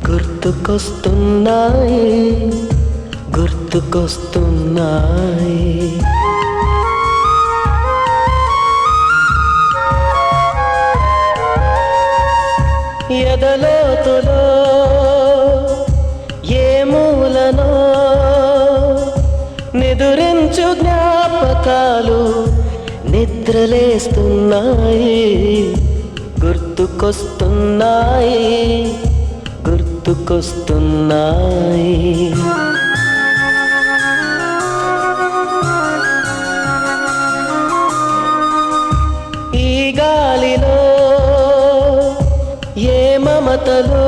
గుర్తుకొస్తున్నాయి గుర్తుకొస్తున్నాయి. ఎదలోతులో ఏ మూలనో నిదురించు జ్ఞాపకాలు నిద్రలేస్తున్నాయి. గుర్తుకొస్తున్నాయి గుర్తుకొస్తున్నాయి. ఈ గాలిలో ఏ మమతలో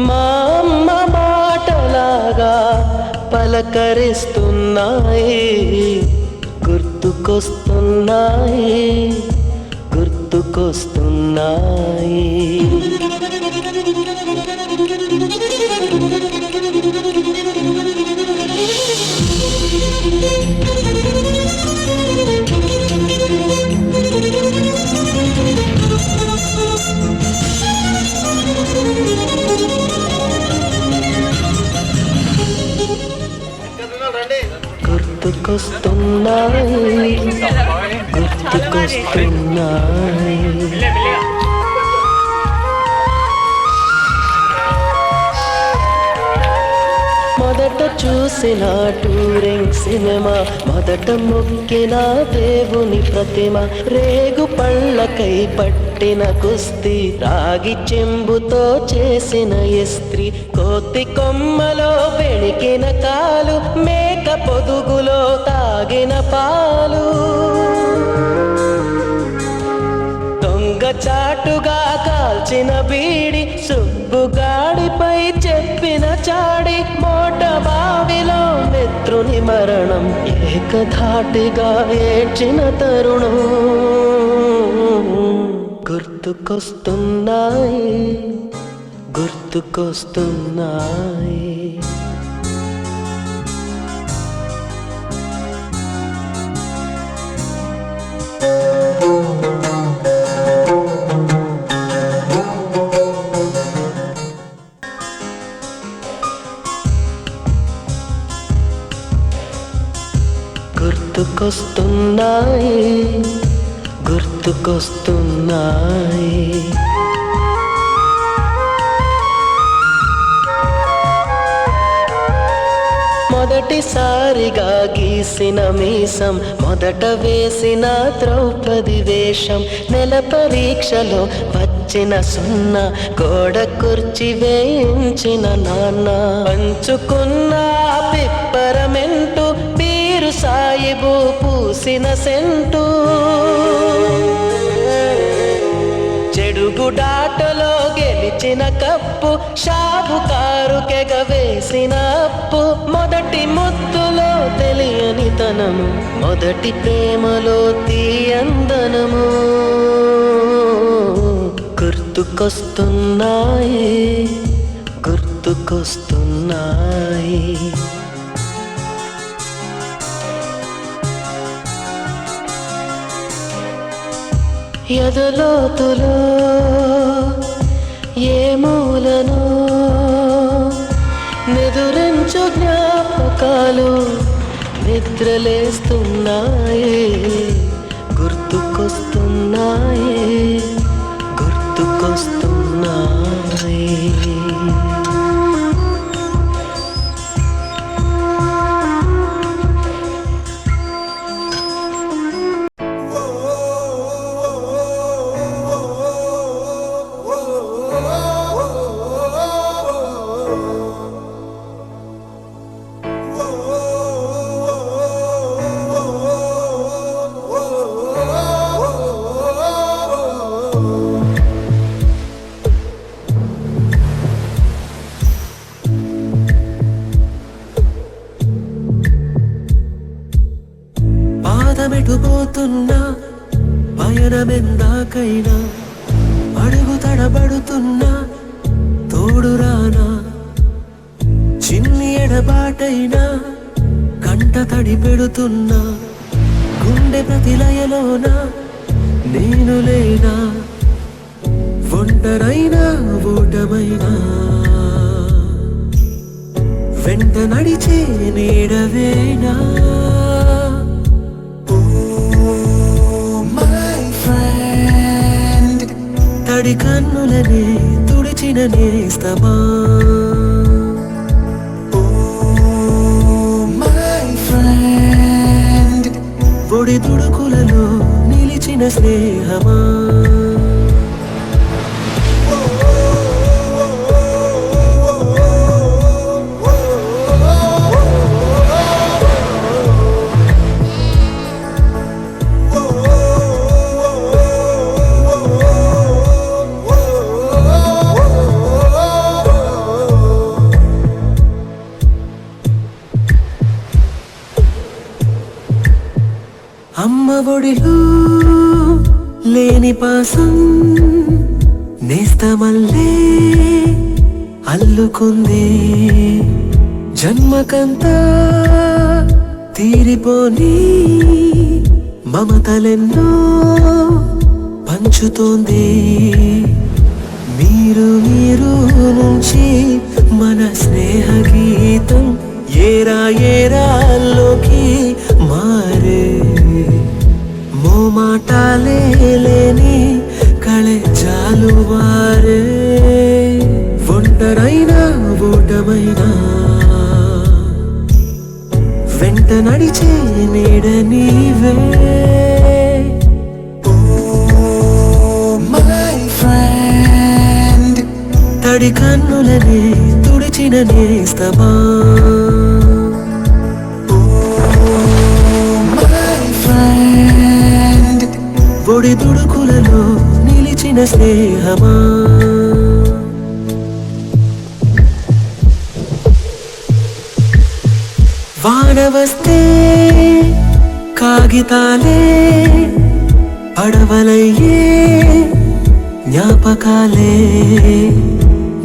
మా అమ్మ మాటలాగా పలకరిస్తున్నాయి. గుర్తుకొస్తున్నాయి గుర్తుకొస్తున్నాయి. గుర్తుకొస్తున్నాయి గుర్తుకొస్తున్నాయి. మొదట చూసిన టూరింగ్ సినిమా, మొదట మొక్కిన దేవుని ప్రతిమ, రేగు పళ్ళకై పట్టిన కుస్తీ, రాగి చెంబుతో చేసిన ఇస్త్రీ, కోతి కొమ్మలో పెణికిన కాలు, మేక పొదుగులో తాగిన పాలు, దొంగ చాటుగా కాల్చిన బీడి, సుబ్బుగాడిపై చెప్పిన చాడి, మోట బావిలో మిత్రుని మరణం, ఏకధాటిగా ఏడ్చిన తరుణం. గుర్తుకొస్తున్నాయి గుర్తుకొస్తున్నాయి. గుర్తుకొస్తున్నాయి గుర్తుకొస్తున్నాయి. మొదటిసారిగా గీసిన మీసం, మొదట వేసిన ద్రౌపది వేషం, నెల పరీక్షలో వచ్చిన సున్నా, గోడ కుర్చీ వేయించిన నాన్న, పంచుకున్న పిప్పరమెంటు, బీరు సాయిబు పూసిన సెంటు, చెడుగుడాటలో గెలిచిన కప్పు, షాపుకారు కెగవేసిన అప్పు, మొదటి ముద్దులో తెలియని తనము, మొదటి ప్రేమలో తీయందనము. గుర్తుకొస్తున్నాయి గుర్తుకొస్తున్నాయి. ఎదలోతులో ఏ మూలనో నిదురించు జ్ఞాపకాలు నిద్రలేస్తున్నాయి. గుర్తుకొస్తున్నాయి గుర్తుకొస్తున్నాయి. పాదమెటుపోతున్నా పయనమెందాకైనా, అడుగు తడబడుతున్నా తోడురానా, చిన్ని ఎడబాటైనా కంట తడి పెడుతున్నా, గుండె ప్రతిలయలోన నేను లేనా, ఒంటరైనా ఓటమైనా నడిచే నీడవేనా తడి కన్నులనే తుడిచిన నేస్తమా ఒడి తుడుకులలో నిలిచిన స్నేహమా అమ్మ ఒడిలో లేని పాసం నేస్తమల్లే అల్లుకుంది జన్మకంతా తీరిపోని మమతలెన్నో పంచుతోంది మీరు నుంచి మన స్నేహ గీతం ఏరా ఏరాల్లోకి మారే మోమాటాలే లేని కళెజాలు వారే ఒంటరైనా ఓటమైనా వెంట నడిచే నీడ నీవే తడి కన్నులనే తుడిచిన నేస్తమా ఒడి తుడుకులలో నిలిచిన స్నేహమా వాన వస్తే కాగితాలే పడవలయ్యే జ్ఞాపకాలే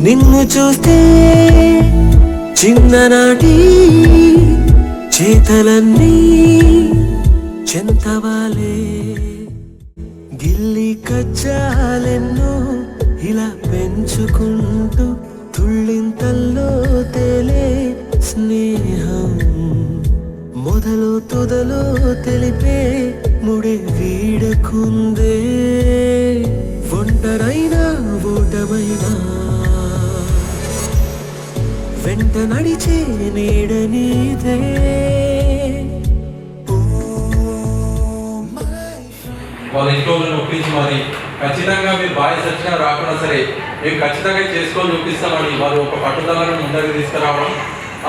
నిన్ను చూస్తే చిన్ననాటి చేతలన్నీ చెంతవాలే గిల్లి కజ్జాలెన్నో ఇలా పెంచుకుంటూ తుళ్ళింతల్లో తేలే స్నేహం మొదలు తుదలో తెలిపే ముడి వీడకుందే ఒంటరైనా ఓటమైనా వెంట నడిచే నీడ నీదే వాళ్ళ ఇంట్లో ఒప్పించి మరి ఖచ్చితంగా మీరు బాయ్స్ వచ్చినా రాకుండా సరే మేము ఖచ్చితంగా చేసుకొని చూపిస్తామని వాళ్ళు ఒక పట్టుదలను ముందరికి తీసుకురావడం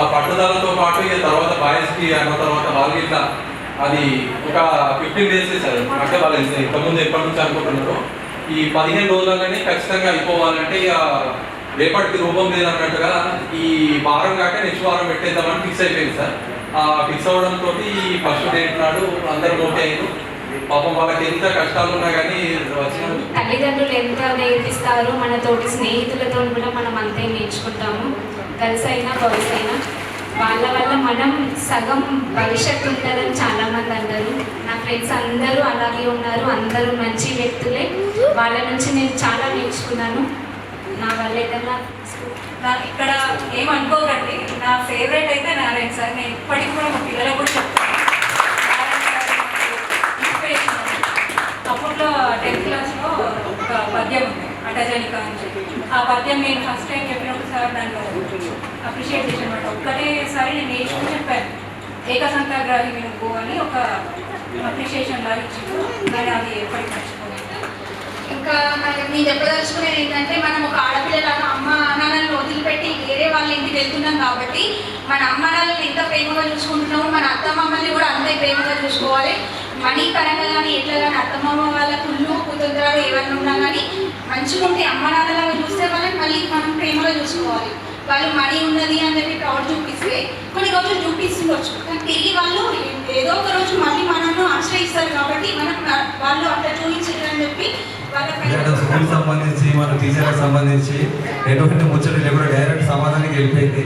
ఆ పట్టుదలతో పాటు ఇక తర్వాత బాయ్స్కి అన్న తర్వాత వాళ్ళకి ఇట్లా అది ఒక 15 days సార్ అంటే వాళ్ళు ఇంతకుముందు ఎప్పటి నుంచి అనుకుంటున్నారో ఈ 15 రోజులలోనే ఖచ్చితంగా అయిపోవాలంటే ఇక రేపటికి రూపం లేదన్నట్టుగా ఈ వారం కాక నెక్స్ట్ వారం పెట్టేద్దామని ఫిక్స్ అయిపోయింది సార్ ఫిక్స్ అవ్వడంతో ఈ ఫస్ట్ డేట్ నాడు అందరూ నోట్ అయ్యారు పాపం వాళ్ళకి ఎంత కష్టాలు ఉన్నా కానీ తల్లిదండ్రులు ఎంత నేర్పిస్తారో మన తోటి స్నేహితులతో కూడా మనం అంతే నేర్చుకుంటాము గర్ల్స్ అయినా బాయ్స్ అయినా వాళ్ళ వల్ల మనం సగం భవిష్యత్తు ఉంటుందని చాలామంది అంటారు నా ఫ్రెండ్స్ అందరూ అలాగే ఉన్నారు అందరూ మంచి వ్యక్తులే వాళ్ళ నుంచి నేను చాలా నేర్చుకున్నాను నా వల్ల ఏదన్నా ఇక్కడ ఏమనుకోకండి నా ఫేవరెట్ అయితే నారాయణ సార్ నేను ఇప్పటికి కూడా మా పిల్లలకు కూడా చెప్తాను అప్పట్లో 10th క్లాస్లో ఒక పద్యం ఉంది అటజనిక అని చెప్పి ఆ పద్యం నేను ఫస్ట్ టైం చెప్పినప్పుడు సార్ నన్ను అప్రిషియేట్ చేసి అనమాట ఒక్కటేసారి నేను నేర్చుకుని చెప్పాను ఏకసంఖ్యాగ్రాహి నువ్వు అని ఒక అప్రిషియేషన్ లాగా ఇచ్చిండు కానీ అది ఎప్పటికీ మర్చిపోయింది. ఇంకా నేను చెప్పదలుచుకునేది ఏంటంటే మనం ఒక ఆడపిల్లలాగా అమ్మ నాన్నలను వదిలిపెట్టి వేరే వాళ్ళ ఇంటికి వెళ్తున్నాం కాబట్టి మన అమ్మ నాన్నలను ఎంత ప్రేమగా చూసుకుంటున్నామో మన అత్తమ్మమ్మల్ని కూడా అంతే ప్రేమగా చూసుకోవాలి. మనీ పరంగా కానీ ఎట్లా కానీ అత్తమ్మమ్మ వాళ్ళ కుళ్ళు కుతంత్రాలు ఏమన్నా ఉన్నా కానీ మంచిగా ఉంటే అమ్మ నాన్నలాగా చూస్తే వాళ్ళని మళ్ళీ మనం ప్రేమగా చూసుకోవాలి. వాళ్ళు మనీ ఉన్నది అని చెప్పి ప్రౌడ్ చూపిస్తే కొన్ని రోజులు చూపిస్తుండొచ్చు కానీ తిరిగి వాళ్ళు ఏదో ఒక రోజు మళ్ళీ మనల్ని ఆశ్రయిస్తారు కాబట్టి మనం వాళ్ళు అట్లా చూపించారని చెప్పి స్కూల్ సంబంధించి మన టీచర్లకు సంబంధించి ఎటువంటి ముచ్చట లేకుండా డైరెక్ట్ సమాధానానికి వెళ్ళిపోయింది.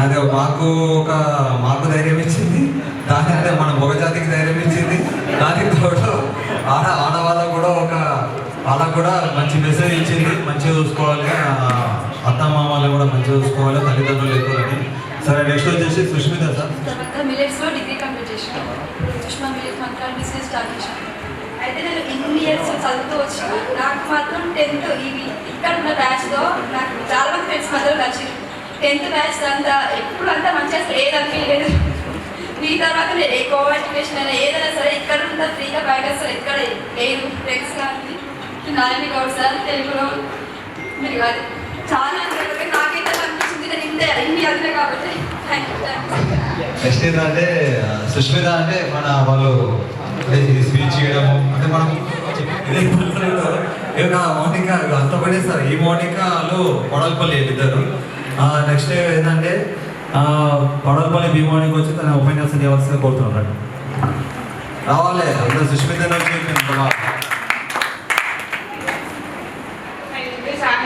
అది మాకు ధైర్యం ఇచ్చింది, దాని మన మగజాతికి ధైర్యం ఇచ్చింది. దానికి తోడు ఆడవాళ్ళకు కూడా వాళ్ళకు కూడా మంచి మెసేజ్ ఇచ్చింది. మంచిగా చూసుకోవాలి, అత్తమామలు కూడా మంచిగా చూసుకోవాలి, తల్లిదండ్రులు ఎక్కువని. సరే నెక్స్ట్ వచ్చేసి సుష్మిత సార్. తర్వాత మిలెట్స్లో డిగ్రీ కంప్లీట్ చేసాను. సుష్మా మిలెట్ మంత్రాలు బిజినెస్ స్టార్ట్ చేశాను. అయితే నేను ఇన్ని ఇయర్స్ చదువుతూ వచ్చిన నాకు మాత్రం 10th ఇవి ఇక్కడ ఉన్న బ్యాచ్లో నాకు చాలా మంది ఫ్రెండ్స్ మధ్యలో కలిసి 10th బ్యాచ్ అంతా ఎప్పుడు అంతా మంచిగా అసలు ఏది అనిపించలేదు. మీ తర్వాత నేను ఏ కోఆర్డినేషన్ అయినా ఏదైనా సరే ఇక్కడ ఉందా ఫ్రీగా బయట అసలు ఎక్కడ లేదు. ఫ్రెండ్స్ కానీ నారాయణ గౌడ్ సార్ తెలుగులో మీరు కాదు చాలా నాకైతే అనిపించింది నేను ఇన్ని అదిలే కాబట్టి థ్యాంక్ యూ. నెక్స్ట్ ఏంటంటే సుష్మిత అంటే మన వాళ్ళు స్పీచ్ చేయడము అంటే మనం మౌనిక అంత పడేస్తారు. ఈ మౌనిక వాళ్ళు కొడలపల్లి ఇద్దరు. నెక్స్ట్ ఏంటంటే కొడలపల్లి భీమోనికి వచ్చి తన ఉపన్యాసం చేయవలసింది కోరుతున్నాడు. రావాలి అందరూ సుష్మిత నుంచి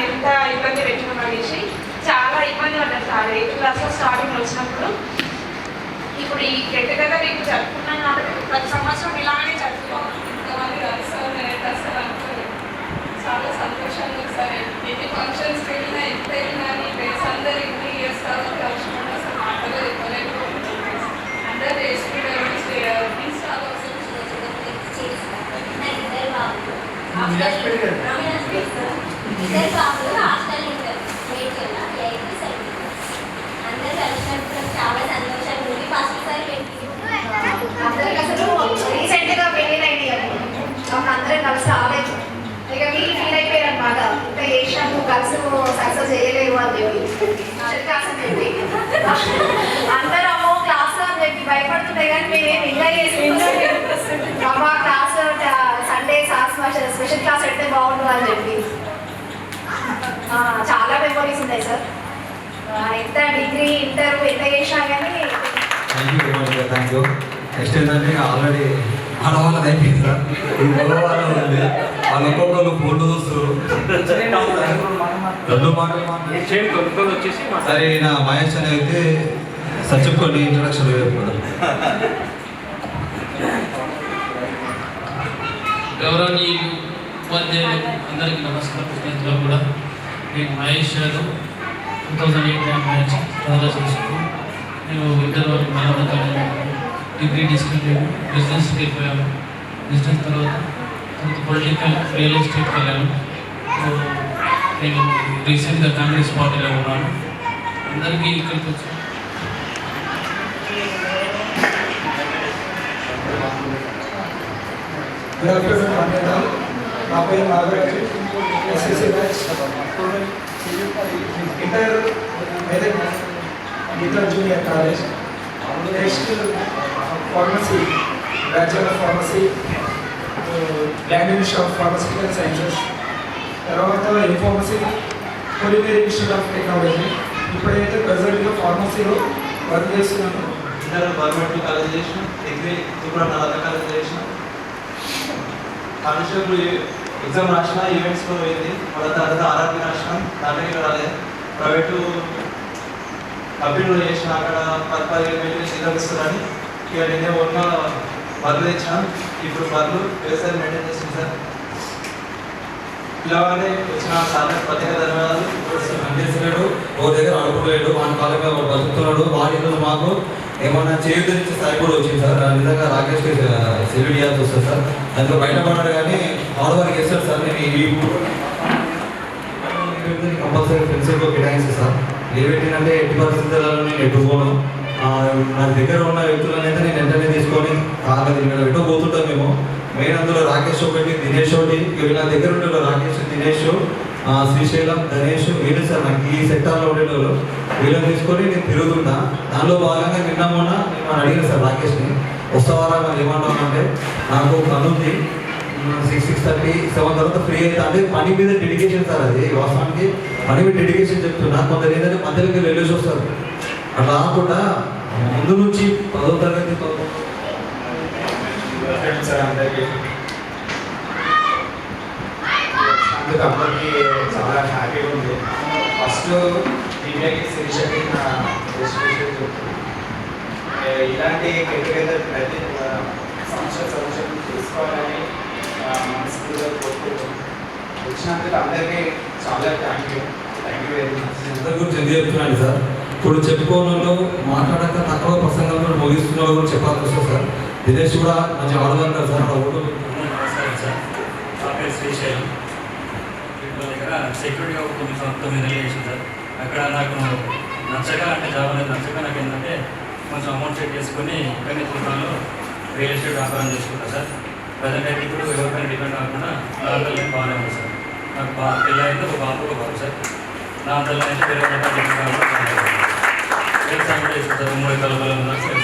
ఎంత ఇబ్బంది పెట్టిన మనిషి చాలా ఇబ్బంది పడ్డారు సార్. 8th క్లాస్లో స్టార్టింగ్ వచ్చినప్పుడు ఇప్పుడు ఈ గెట్ టుగెదర్ ఇప్పుడు జరుపుకున్నాం కాబట్టి ప్రతి సంవత్సరం ఇలానే జరుపుకోవాలి. ఇంతమంది కలిసారు నేనైతే అసలు అనుకోలేదు. చాలా సంతోషంగా సరే ఎన్ని ఫంక్షన్స్కి వెళ్ళినా ఎంత వెళ్ళినా ఫ్రెండ్స్ అందరూ ఇన్ని ఇయర్స్ తర్వాత కలుసుకుంటే అసలు మాటలో చెప్పలేదు. అందరూ ఇద్దరు బాబులు హాస్టల్ ఉంటారు. మేడ్చల్లో 8th 7th అందరూ కలిసినప్పుడు చాలా సంతోషంగా ఉంది. ఫస్ట్ సారి అందరికి అసలు రీసెంట్గా పెళ్ళినైంది అందరం కలిసి రాలేదు. ఇక మీరు ఫీల్ అయిపోయారు అనమాట. ఇంకా చేసినాము కలిసి సక్సెస్ చేయలేవు అని చెప్పి క్లాస్ అని చెప్పి అందరూ అమ్మో క్లాస్ అని చెప్పి భయపడుతుంటే కానీ మేమేమి ఎంజాయ్ చేసి మా క్లాస్ సండే స్పెషల్ క్లాస్ పెడితే బాగుంటుంది అని చెప్పి చాలా మెమరీస్ ఉన్నాయి సార్. ఎంత డిగ్రీ ఇంటర్ ఎంత చేసినా కానీ. Thank you. నెక్స్ట్ ఏంటంటే ఆల్రెడీ ఆడవాళ్ళది అయిపోయింది సార్. ఈ మగవాళ్ళు ఉంది వాళ్ళు ఒక్కొక్కరు ఫోటో చూస్తారు. రెండు మాటలు వచ్చేసి సరే నా మహేష్ అని అయితే సచ్చిపోయి ఇంట్రడక్షన్ గౌరవనీయులు ఉపాధ్యాయులు అందరికీ నమస్కారం. స్నేహితులు కూడా నేను మహేష్ యాదవ్ 2008 బ్యాచ్ చాలా చేసాను. నేను ఇంటర్ వరకు నలభై డిగ్రీ తీసుకెళ్ళాను. బిజినెస్కి వెళ్ళిపోయాను. బిజినెస్ తర్వాత పొలిటికల్ రియల్ ఎస్టేట్కి వెళ్ళాను. నేను రీసెంట్గా కాంగ్రెస్ పార్టీలో ఉన్నాను. అందరికీ ఇక్కడికి వచ్చాను. Good afternoon. నా పేరు Nagaraju. SSC batch inter Medak Geeta junior college. Next pharmacy bachelor of pharmacy grand institute of pharmaceutical sciences. తర్వాత in pharmacy culinary institute of technology. ఇప్పుడైతే ప్రజెంట్గా ఫార్మసీలో వర్క్ చేస్తున్నాను. ఇంటర్ గవర్నమెంట్ కాలేజ్ చేసిన, డిగ్రీ ఇప్పుడు నలభై కాలేజ్ చేసిన. కానిస్టేబుల్ ఎగ్జామ్ రాసిన, ఈవెంట్స్లో పోయింది. మళ్ళీ తర్వాత ఆర్ఆర్బీ రాసిన, దాంట్లోకి రాలేదు. ప్రైవేటు కంపెనీలో చేసిన, అక్కడ 10-15 వేలు జీతం ఇస్తున్నారని ఇక నేనే ఓన్గా బర్రెలు తెచ్చాను. ఇప్పుడు బర్రెలు వ్యవసాయం మెయింటైన్ చేస్తుంది సార్. ఇలాగానే వచ్చిన సార్ ప్రత్యేక ధన్యవాదాలు. పనిచేస్తున్నాడు, ఓ దగ్గర అడుగులేడు, వాడి కాలం మీద వాడు బతుకుతున్నాడు. వాడి ఈరోజు మాకు ఏమన్నా చేయుతనిచ్చే స్థాయి కూడా వచ్చింది సార్. నిజంగా రాకేష్కి సెల్యూట్ చేయాల్సి వస్తుంది సార్. దాంట్లో బయటపడ్డాడు కానీ ఆడవారికి వేస్తాడు సార్. నేను ఈ కంపల్సరీ ఫ్రెండ్స్కి కేటాయిస్తాను సార్. ఏ పెట్టినంటే ఎట్టి పరిస్థితులలో నేను ఎట్టుకోను. నా దగ్గర ఉన్న వ్యక్తులను అయితే నేను వెంటనే తీసుకొని కాదు ఎటో పోతుంటాం మేము. మెయిన్ అందులో రాకేష్ ఒకటి, దినేష్ ఒకటి. వీళ్ళ దగ్గర ఉండేవాళ్ళు రాకేష్, దినేష్, శ్రీశైలం, గణేష్, వీళ్ళు సార్ నాకు ఈ సెక్టార్లో ఉండేవాళ్ళు. వీళ్ళని తీసుకొని నేను తిరుగుతున్నా. దానిలో భాగంగా నిన్న మొన్న నేను అడిగాను సార్ రాకేష్ని, వస్తావారా మరి ఏమన్నాను అంటే నాకు పని ఉంది 6-6:30, 7 తర్వాత ఫ్రీ అవుతా అంటే పని మీద డెడికేషన్ సార్. అది వాస్తవానికి పని మీద డెడికేషన్ చెప్తున్నా. కొందరు ఏంటంటే మధ్యలోకి వెళ్ళేసి వస్తారు. అట్లా రాకుండా ముందు నుంచి 10వ తరగతి సార్ అందరికీ అందరికీ చాలా హ్యాపీగా ఉంది. ఫస్ట్ ఇండియాకి శిరీషకి నా రెస్టిట్యూషన్ చెప్తున్నాను. ఇలాంటి గెట్ టుగెదర్ ప్రతి సంవత్సరం తీసుకోవాలని మనస్ఫూర్తిగా కోరుకుంటున్నాను. వచ్చినందుకు అందరికీ చాలా థ్యాంక్ యూ వెరీ మచ్. అందరి గురించి ఎందుకు చెప్తున్నాను సార్, ఇప్పుడు చెప్పుకోవడంలో మాట్లాడక తక్కువ ప్రసంగంలో ముగిస్తున్న వాళ్ళు కూడా చెప్పాల్సి వస్తుంది సార్. దినేష్ కూడా మంచి ఆడవారు సార్. నమస్కారం సార్. నా పేరు శ్రీశైలం. వీటి దగ్గర సెక్యూరిటీగా 9 నెలలు చేసింది సార్. అక్కడ నాకు నచ్చక, అంటే జాబ్ అనేది నచ్చక నాకు ఏంటంటే కొంచెం అమౌంట్ సెట్ చేసుకొని ఇక్కడనే చూడాలో రియల్ ఎస్టేట్ వ్యాపారం చేసుకుంటాను సార్. ప్రజెంట్ అయితే ఇప్పుడు ఎవరిపైన డిపెండ్ కాకుండా నా అంతలో బాగానే ఉంది సార్. నాకు పిల్ల అయితే ఒక బాబు ఒక బాబు సార్. నా అంతలో అయితే వేరే డిపెండ్ కాకుండా వ్యవసాయం కూడా చేస్తాను సార్. 3 ఎకరాల పొలం ఉన్నారు సార్.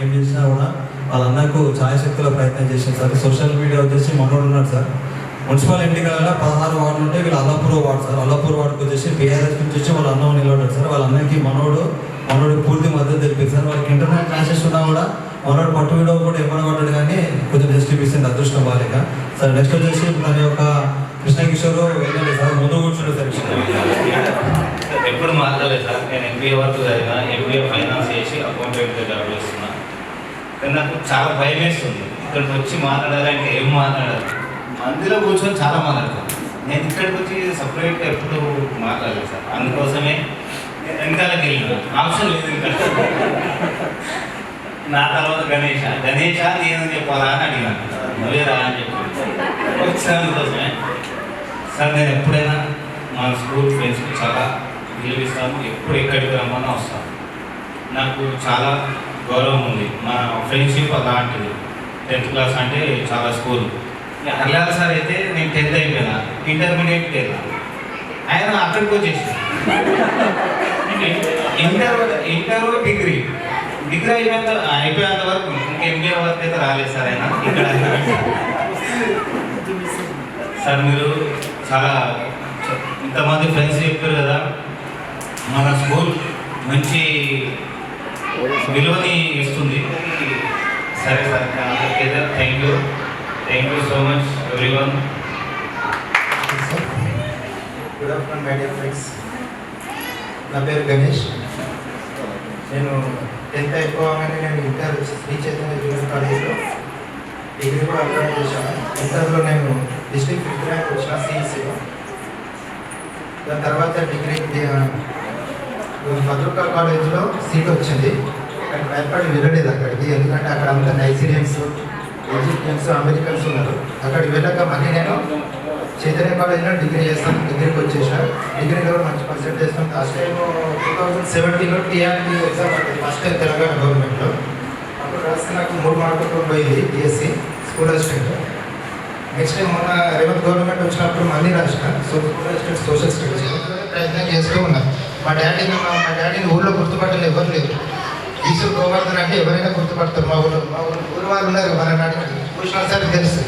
ఏం చేసినా కూడా వాళ్ళందరికీ ఛాయశక్తుల ప్రయత్నం చేసింది సార్. సోషల్ మీడియా వచ్చేసి మనోడు ఉన్నాడు సార్. మున్సిపల్ ఎన్నికలలో 16 వార్డులు ఉంటే వీళ్ళు అల్లాపూర్ వార్డు సార్. అల్లాపూర్ వార్డుకి వచ్చేసి బీఆర్ఎస్ నుంచి వచ్చి వాళ్ళ అన్నం నిలబడ్డారు సార్. వాళ్ళందరికీ మనోడు పూర్తి మద్దతు తెలిపింది సార్. వాళ్ళకి ఇంటర్నెట్ క్లాసెస్ ఉన్నా కూడా మనోడు పట్టు వీడియో కూడా ఇవ్వబడ్డాడు, కానీ కొంచెం డిస్ట్రిబ్యూషన్ అదృష్టం బాలేక సార్. నెక్స్ట్ వచ్చేసి దాని యొక్క కృష్ణకిషోర్ వెళ్ళండి సార్, ముందు కూర్చుండే సార్. ఎప్పుడు మాట్లాడలేదు సార్. నేను ఎంబీఏ వరకు చదివినా, ఎంబీఏ ఫైనాన్స్ చేసి అకౌంటెంట్గా జాబ్ చేస్తున్నా. కానీ నాకు చాలా భయం వేస్తుంది ఇక్కడికి వచ్చి మాట్లాడాలంటే. ఏం మాట్లాడాలి, మందిలో కూర్చొని చాలా మాట్లాడతాను. నేను ఇక్కడికి వచ్చి సపరేట్గా ఎప్పుడు మాట్లాడలేదు సార్. అందుకోసమే నేను వెనకాలకి వెళ్ళిన ఆప్షన్ లేదు ఇంకా. నా తర్వాత గణేష నేను చెప్పాలా అని అడిగాను. నువ్వే రా అని చెప్పి వచ్చినందుకోసమే సార్. నేను ఎప్పుడైనా మా స్కూల్ ఫ్రెండ్స్కి చాలా విలువిస్తాను. ఎప్పుడు ఎక్కడికి రమ్మన్నా వస్తాను. నాకు చాలా గౌరవం ఉంది. మా ఫ్రెండ్షిప్ అలాంటిది. 10th క్లాస్ అంటే చాలా స్కూల్. హర్లాల్ సార్ అయితే నేను 10th అయిపోయినా, ఇంటర్మీడియట్కి వెళ్ళినా. ఆయన అక్కడికి వచ్చేసి ఇంటర్ డిగ్రీ అయిపోయేంత వరకు ఇంకా ఎంబీఏ వరకు అయితే రాలేదు సార్. ఆయన ఇక్కడ సార్ మీరు చాలా ఇంతమంది ఫ్రెండ్స్ చెప్పారు కదా, మన స్కూల్ మంచి విలువని ఇస్తుంది. సరే sir, thank you so much everyone. Good afternoon my dear friends. నా పేరు గణేష్. నేను 10th అయిపోగానే నేను ఇంటర్ శ్రీ చైతన్య జూనియర్ కాలేజ్లో డిగ్రీ కూడా అప్లై చేశాను. ఇంటర్లో నేను డిస్ట్రిక్ట్ 5th ర్యాంక్ వచ్చిన సిఈసీలో. దాని తర్వాత డిగ్రీ భద్రకాళ కాలేజ్లో సీట్ వచ్చింది. కానీ భయపడి వెళ్ళలేదు అక్కడికి, ఎందుకంటే అక్కడ అంతా నైజీరియన్స్, ఈజిప్షియన్స్, అమెరికన్స్ ఉన్నారు. అక్కడికి వెళ్ళాక మళ్ళీ నేను చైతన్య కాలేజ్లో డిగ్రీ చేస్తాను. డిగ్రీకి వచ్చేసాను. డిగ్రీలో కూడా మంచి పర్సెంటేజ్. లాస్ట్ టైం 2017లో టీఆర్టీ ఎగ్జామ్ పట్టింది, ఫస్ట్ టైం తెలంగాణ గవర్నమెంట్లో. అప్పుడు రాస్తే నాకు 3 మార్కులు పోయింది BSc school assistant. Next time మొన్న రేవంత్ గవర్నమెంట్ వచ్చినప్పుడు మళ్ళీ రాసిన స్కూల్ అసిస్టెంట్ సోషల్ స్టడీస్ ప్రయత్నం చేస్తూ ఉన్నాను. మా డాడీని ఊళ్ళో గుర్తుపట్టలేదు, ఎవరు లేదు. ఈశ్వర్ గోవర్ధన్ అంటే ఎవరైనా గుర్తుపడతారు. మా ఊరు వాళ్ళు ఉన్నారు. వాళ్ళని అడిగినట్టు భూషణ్ సార్కి తెలుసు,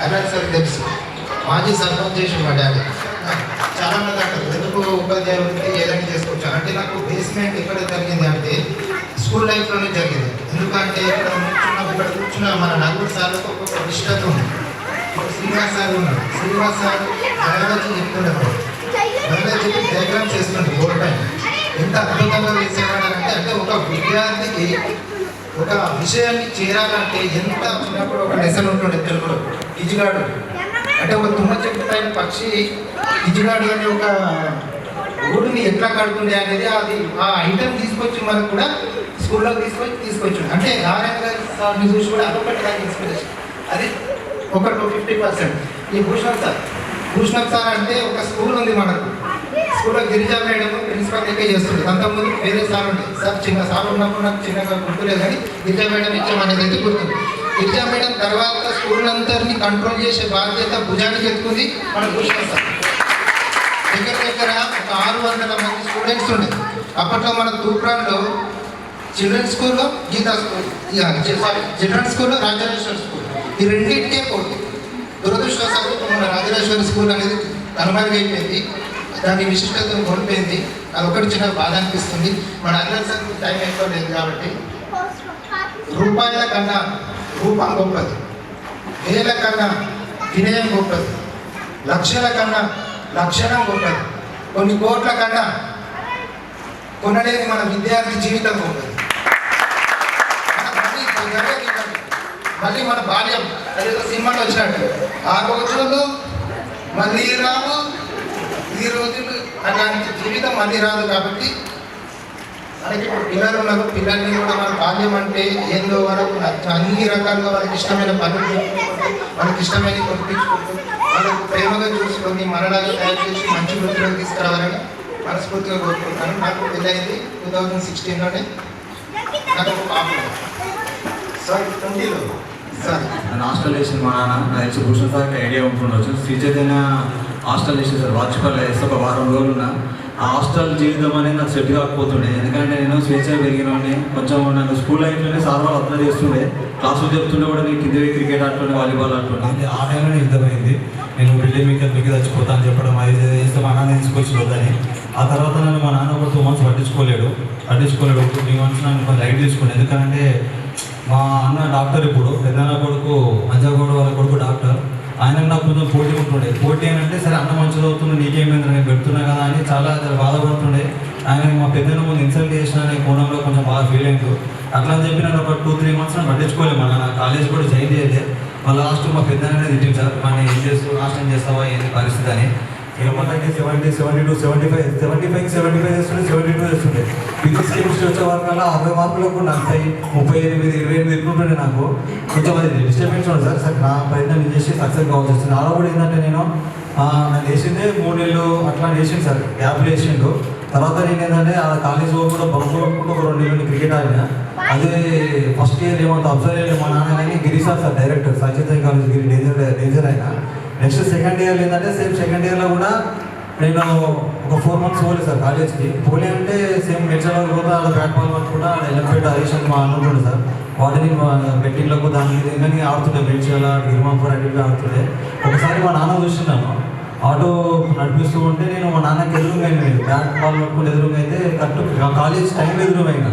అరవింద్ సార్కి తెలుసు. మాజీ సర్పంచ్ చేసి మా డాడీ. చాలా మంది అంటారు ఎందుకు ఉపాధ్యాయులు ఏదైనా చేసుకోవచ్చు అంటే, నాకు బేస్మెంట్ ఎక్కడ జరిగింది అంటే స్కూల్ లైఫ్లోనే జరిగింది. ఎందుకంటే ఇక్కడ కూర్చున్న మన నలుగురు సార్లకు ఒక్కొక్క నిష్ఠత ఉంది. శ్రీనివాస్ సార్ ఉన్నారు. శ్రీనివాస్ సార్ బయాలజీ చెప్తుండేవాడు. బయాలజీ డయాగ్రామ్ చేస్తుండే బోర్డు పైన. ఎంత అద్భుతంగా వేసేవాడు అంటే ఒక విద్యార్థికి ఒక విషయాన్ని చేరాలంటే ఎంత చిన్నప్పుడు ఒక లెసన్ ఉంటుండే తెలుగులో, ఇజిగాడు అంటే ఒక తుమ్మ చెట్టు పైన పక్షి ఇజిగాడు అనే ఒక ఊరిని ఎట్లా కడుతుండే అనేది అది ఆ ఐటమ్ తీసుకొచ్చి మనకు కూడా స్కూల్లో తీసుకొచ్చి అంటే నారాయణ గారి సార్ని చూసి కూడా అదొకటి నాకు ఇన్స్పిరేషన్. అది ఒక 50%. ఈ భూషణ్ సార్ అంటే ఒక స్కూల్ ఉంది మనకు. స్కూల్లో గిరిజా మేడం ప్రిన్సిపల్ లెక్క చేస్తుంది. అంతకుముందు వేరే సార్ ఉంటుంది. సార్ చిన్న సార్ ఉన్నప్పుడు నాకు చిన్నగా గుర్తులేదు, కానీ గిరిజా మేడం ఇచ్చామనేది అయితే గుర్తుంది. గిరిజా మేడం తర్వాత స్కూల్ అందరినీ కంట్రోల్ చేసే బాధ్యత భుజానికి ఎత్తుకుంది మన భూషణ్ సార్. దగ్గర ఒక 600 మంది స్టూడెంట్స్ ఉండే. అప్పట్లో మన తూప్రాన్లో చిల్డ్రన్స్ స్కూల్లో గీతా స్కూల్, చిల్డ్రన్స్ స్కూల్లో రాజరాజేశ్వరి స్కూల్, ఈ రెండింటికే పోటీ. దురదృష్టవశాత్తు మన రాజరాజేశ్వరి స్కూల్ అనేది కనుమరుగైపోయింది. దాని విశిష్టతను కోల్పోయింది. అది ఒకటి చిన్న బాధ అనిపిస్తుంది. మన అందరి టైం ఎక్కువ లేదు కాబట్టి రూపాయల కన్నా రూపం గొప్పది, వేల కన్నా వినయం గొప్పది, లక్షల కన్నా లక్షణం గొప్పది, కొన్ని కోట్ల కన్నా కొనలేని మన విద్యార్థి జీవితం గొప్పది. మళ్ళీ మన బాల్యం అదేదో సినిమాలో వచ్చినట్టు ఆ రోజుల్లో మళ్ళీ రావు, ఈ రోజులు అలాంటి జీవితం మళ్ళీ రాదు. కాబట్టి మనకి ఇప్పుడు పిల్లలు ఉన్నారు, పిల్లల్ని కూడా మన బాల్యం అంటే ఏందో వరకు అన్ని రకాలుగా వాళ్ళకి ఇష్టమైన పనులు చేసుకుంటూ వాళ్ళకి ఇష్టమైన కొనిపించుకుంటూ వాళ్ళకు ప్రేమగా చూసుకొని మనలాగా తయారు చేసి మంచి వృత్తిలోకి తీసుకురావాలని మనస్ఫూర్తిగా కోరుకుంటున్నాను. నాకు పెళ్ళైంది 2016లోనే. నాకు ఒక పాప సార్ 20లో సార్ నేను హాస్టల్ వేసిన మా నాన్న నా తెలిసి భూషణ్ సార్కి ఐడియా ఉంటుండొచ్చు. శ్రీ చైతన్య హాస్టల్ వేసి సార్ వాచ్పల్లి వేస్తే ఒక వారం రోజులు ఉన్నా. ఆ హాస్టల్ జీవితం అనేది నాకు సెట్ కాకపోతుండే. ఎందుకంటే నేను స్వేచ్ఛ పెరిగినోడిని. కొంచెం నాకు స్కూల్ లైఫ్లోనే సార్ వాళ్ళు అర్థం చేస్తుండే, క్లాసులు చెప్తుండే కూడా నేను కింద క్రికెట్ ఆడుతుండే, వాలీబాల్ ఆడుతుండే. అంటే ఆ టైంలోనే యుద్ధమైంది. నేను బిల్డింగ్ మీకు చచ్చిపోతా అని చెప్పడం అది చేస్తే మా నాన్న తీసుకొచ్చి వద్దని. ఆ తర్వాత నన్ను మా నాన్న ఒక 2 months పట్టించుకోలేడు. 3 months నన్ను కొంచెం లైట్ తీసుకున్నాను. ఎందుకంటే మా అన్న డాక్టర్, ఇప్పుడు పెద్దన్న కొడుకు మంజాగౌడ వాళ్ళ కొడుకు డాక్టర్. ఆయనకు నాకు కొంచెం పోటీ ఉంటుండే. పోటీ అని అంటే సరే అన్న మంచిగా అవుతుంది, నీకేమైంది నేను పెడుతున్నా కదా అని చాలా బాధపడుతుండే. ఆయన మా పెద్దన్న ముందు ఇన్సల్ట్ చేసిన అనే కోణంలో కొంచెం బాగా ఫీల్ అయింది. అట్లా అని చెప్పి నన్ను ఒక 2-3 months పట్టించుకోలేదు. మన నా కాలేజ్ కూడా జాయిన్ చేయలేదు. మళ్ళీ లాస్ట్ మా పెద్దనే తిట్టింది సార్, మనం ఏం చేస్తావు, నాశనం చేస్తావా ఏంటి పరిస్థితి అని. ఏమంటే 70, 72, 75, 75 చేస్తుండే, 72 చేస్తుండే. ఫిజిక్స్ కెమిస్ట్రీ వచ్చే వరకల్లా 60 మార్కులకు 40, 38, 28 ఎదుర్కొంటుండే. నాకు కొంచెం అది డిస్టర్బెన్స్ ఉంది సార్. సార్ నా ప్రయత్నం చేసి సక్సెస్ కావాల్సి వస్తుంది. అలా కూడా ఏంటంటే నేను వేసిందే 3 నెలలు అట్లా వేసింది సార్, గ్యాప్లు వేసిండు. తర్వాత నేను ఏంటంటే ఆ కాలేజ్ కూడా బొమ్మ ఒక 2 నెలలు క్రికెట్ ఆడిన. అదే ఫస్ట్ ఇయర్ ఏమంత అబ్జర్వ్ చేయలేదు మా నాన్న కానీ గిరి సార్ డైరెక్టర్ సాచితయ్య కాలేజ్ గిరి డేంజర్ అయినా. నెక్స్ట్ సెకండ్ ఇయర్ ఏంటంటే సేమ్ సెకండ్ ఇయర్లో కూడా నేను ఒక 4 months పోలేదు సార్ కాలేజ్కి. పోలే అంటే సేమ్ మెడ్చల్ కూడా అలా బ్యాట్ బాల్ వరకు కూడా ఎలిమినేట్ ఆడిషన్ మా అన్నుంటుండే సార్. వాటిని బెట్టింగ్లకు దాని మీద కానీ ఆడుతుండే, మెడ్చల్ గిరిమాపూర్ అడిగి ఆడుతుండే. ఒకసారి మా నాన్న చూస్తున్నాను ఆటో నడిపిస్తూ ఉంటే నేను మా నాన్నకి ఎదురుగా బ్యాట్ బాల్ పట్టుకుని ఎదురుగా అయితే కరెక్ట్ కాలేజ్ టైం ఎదురుగా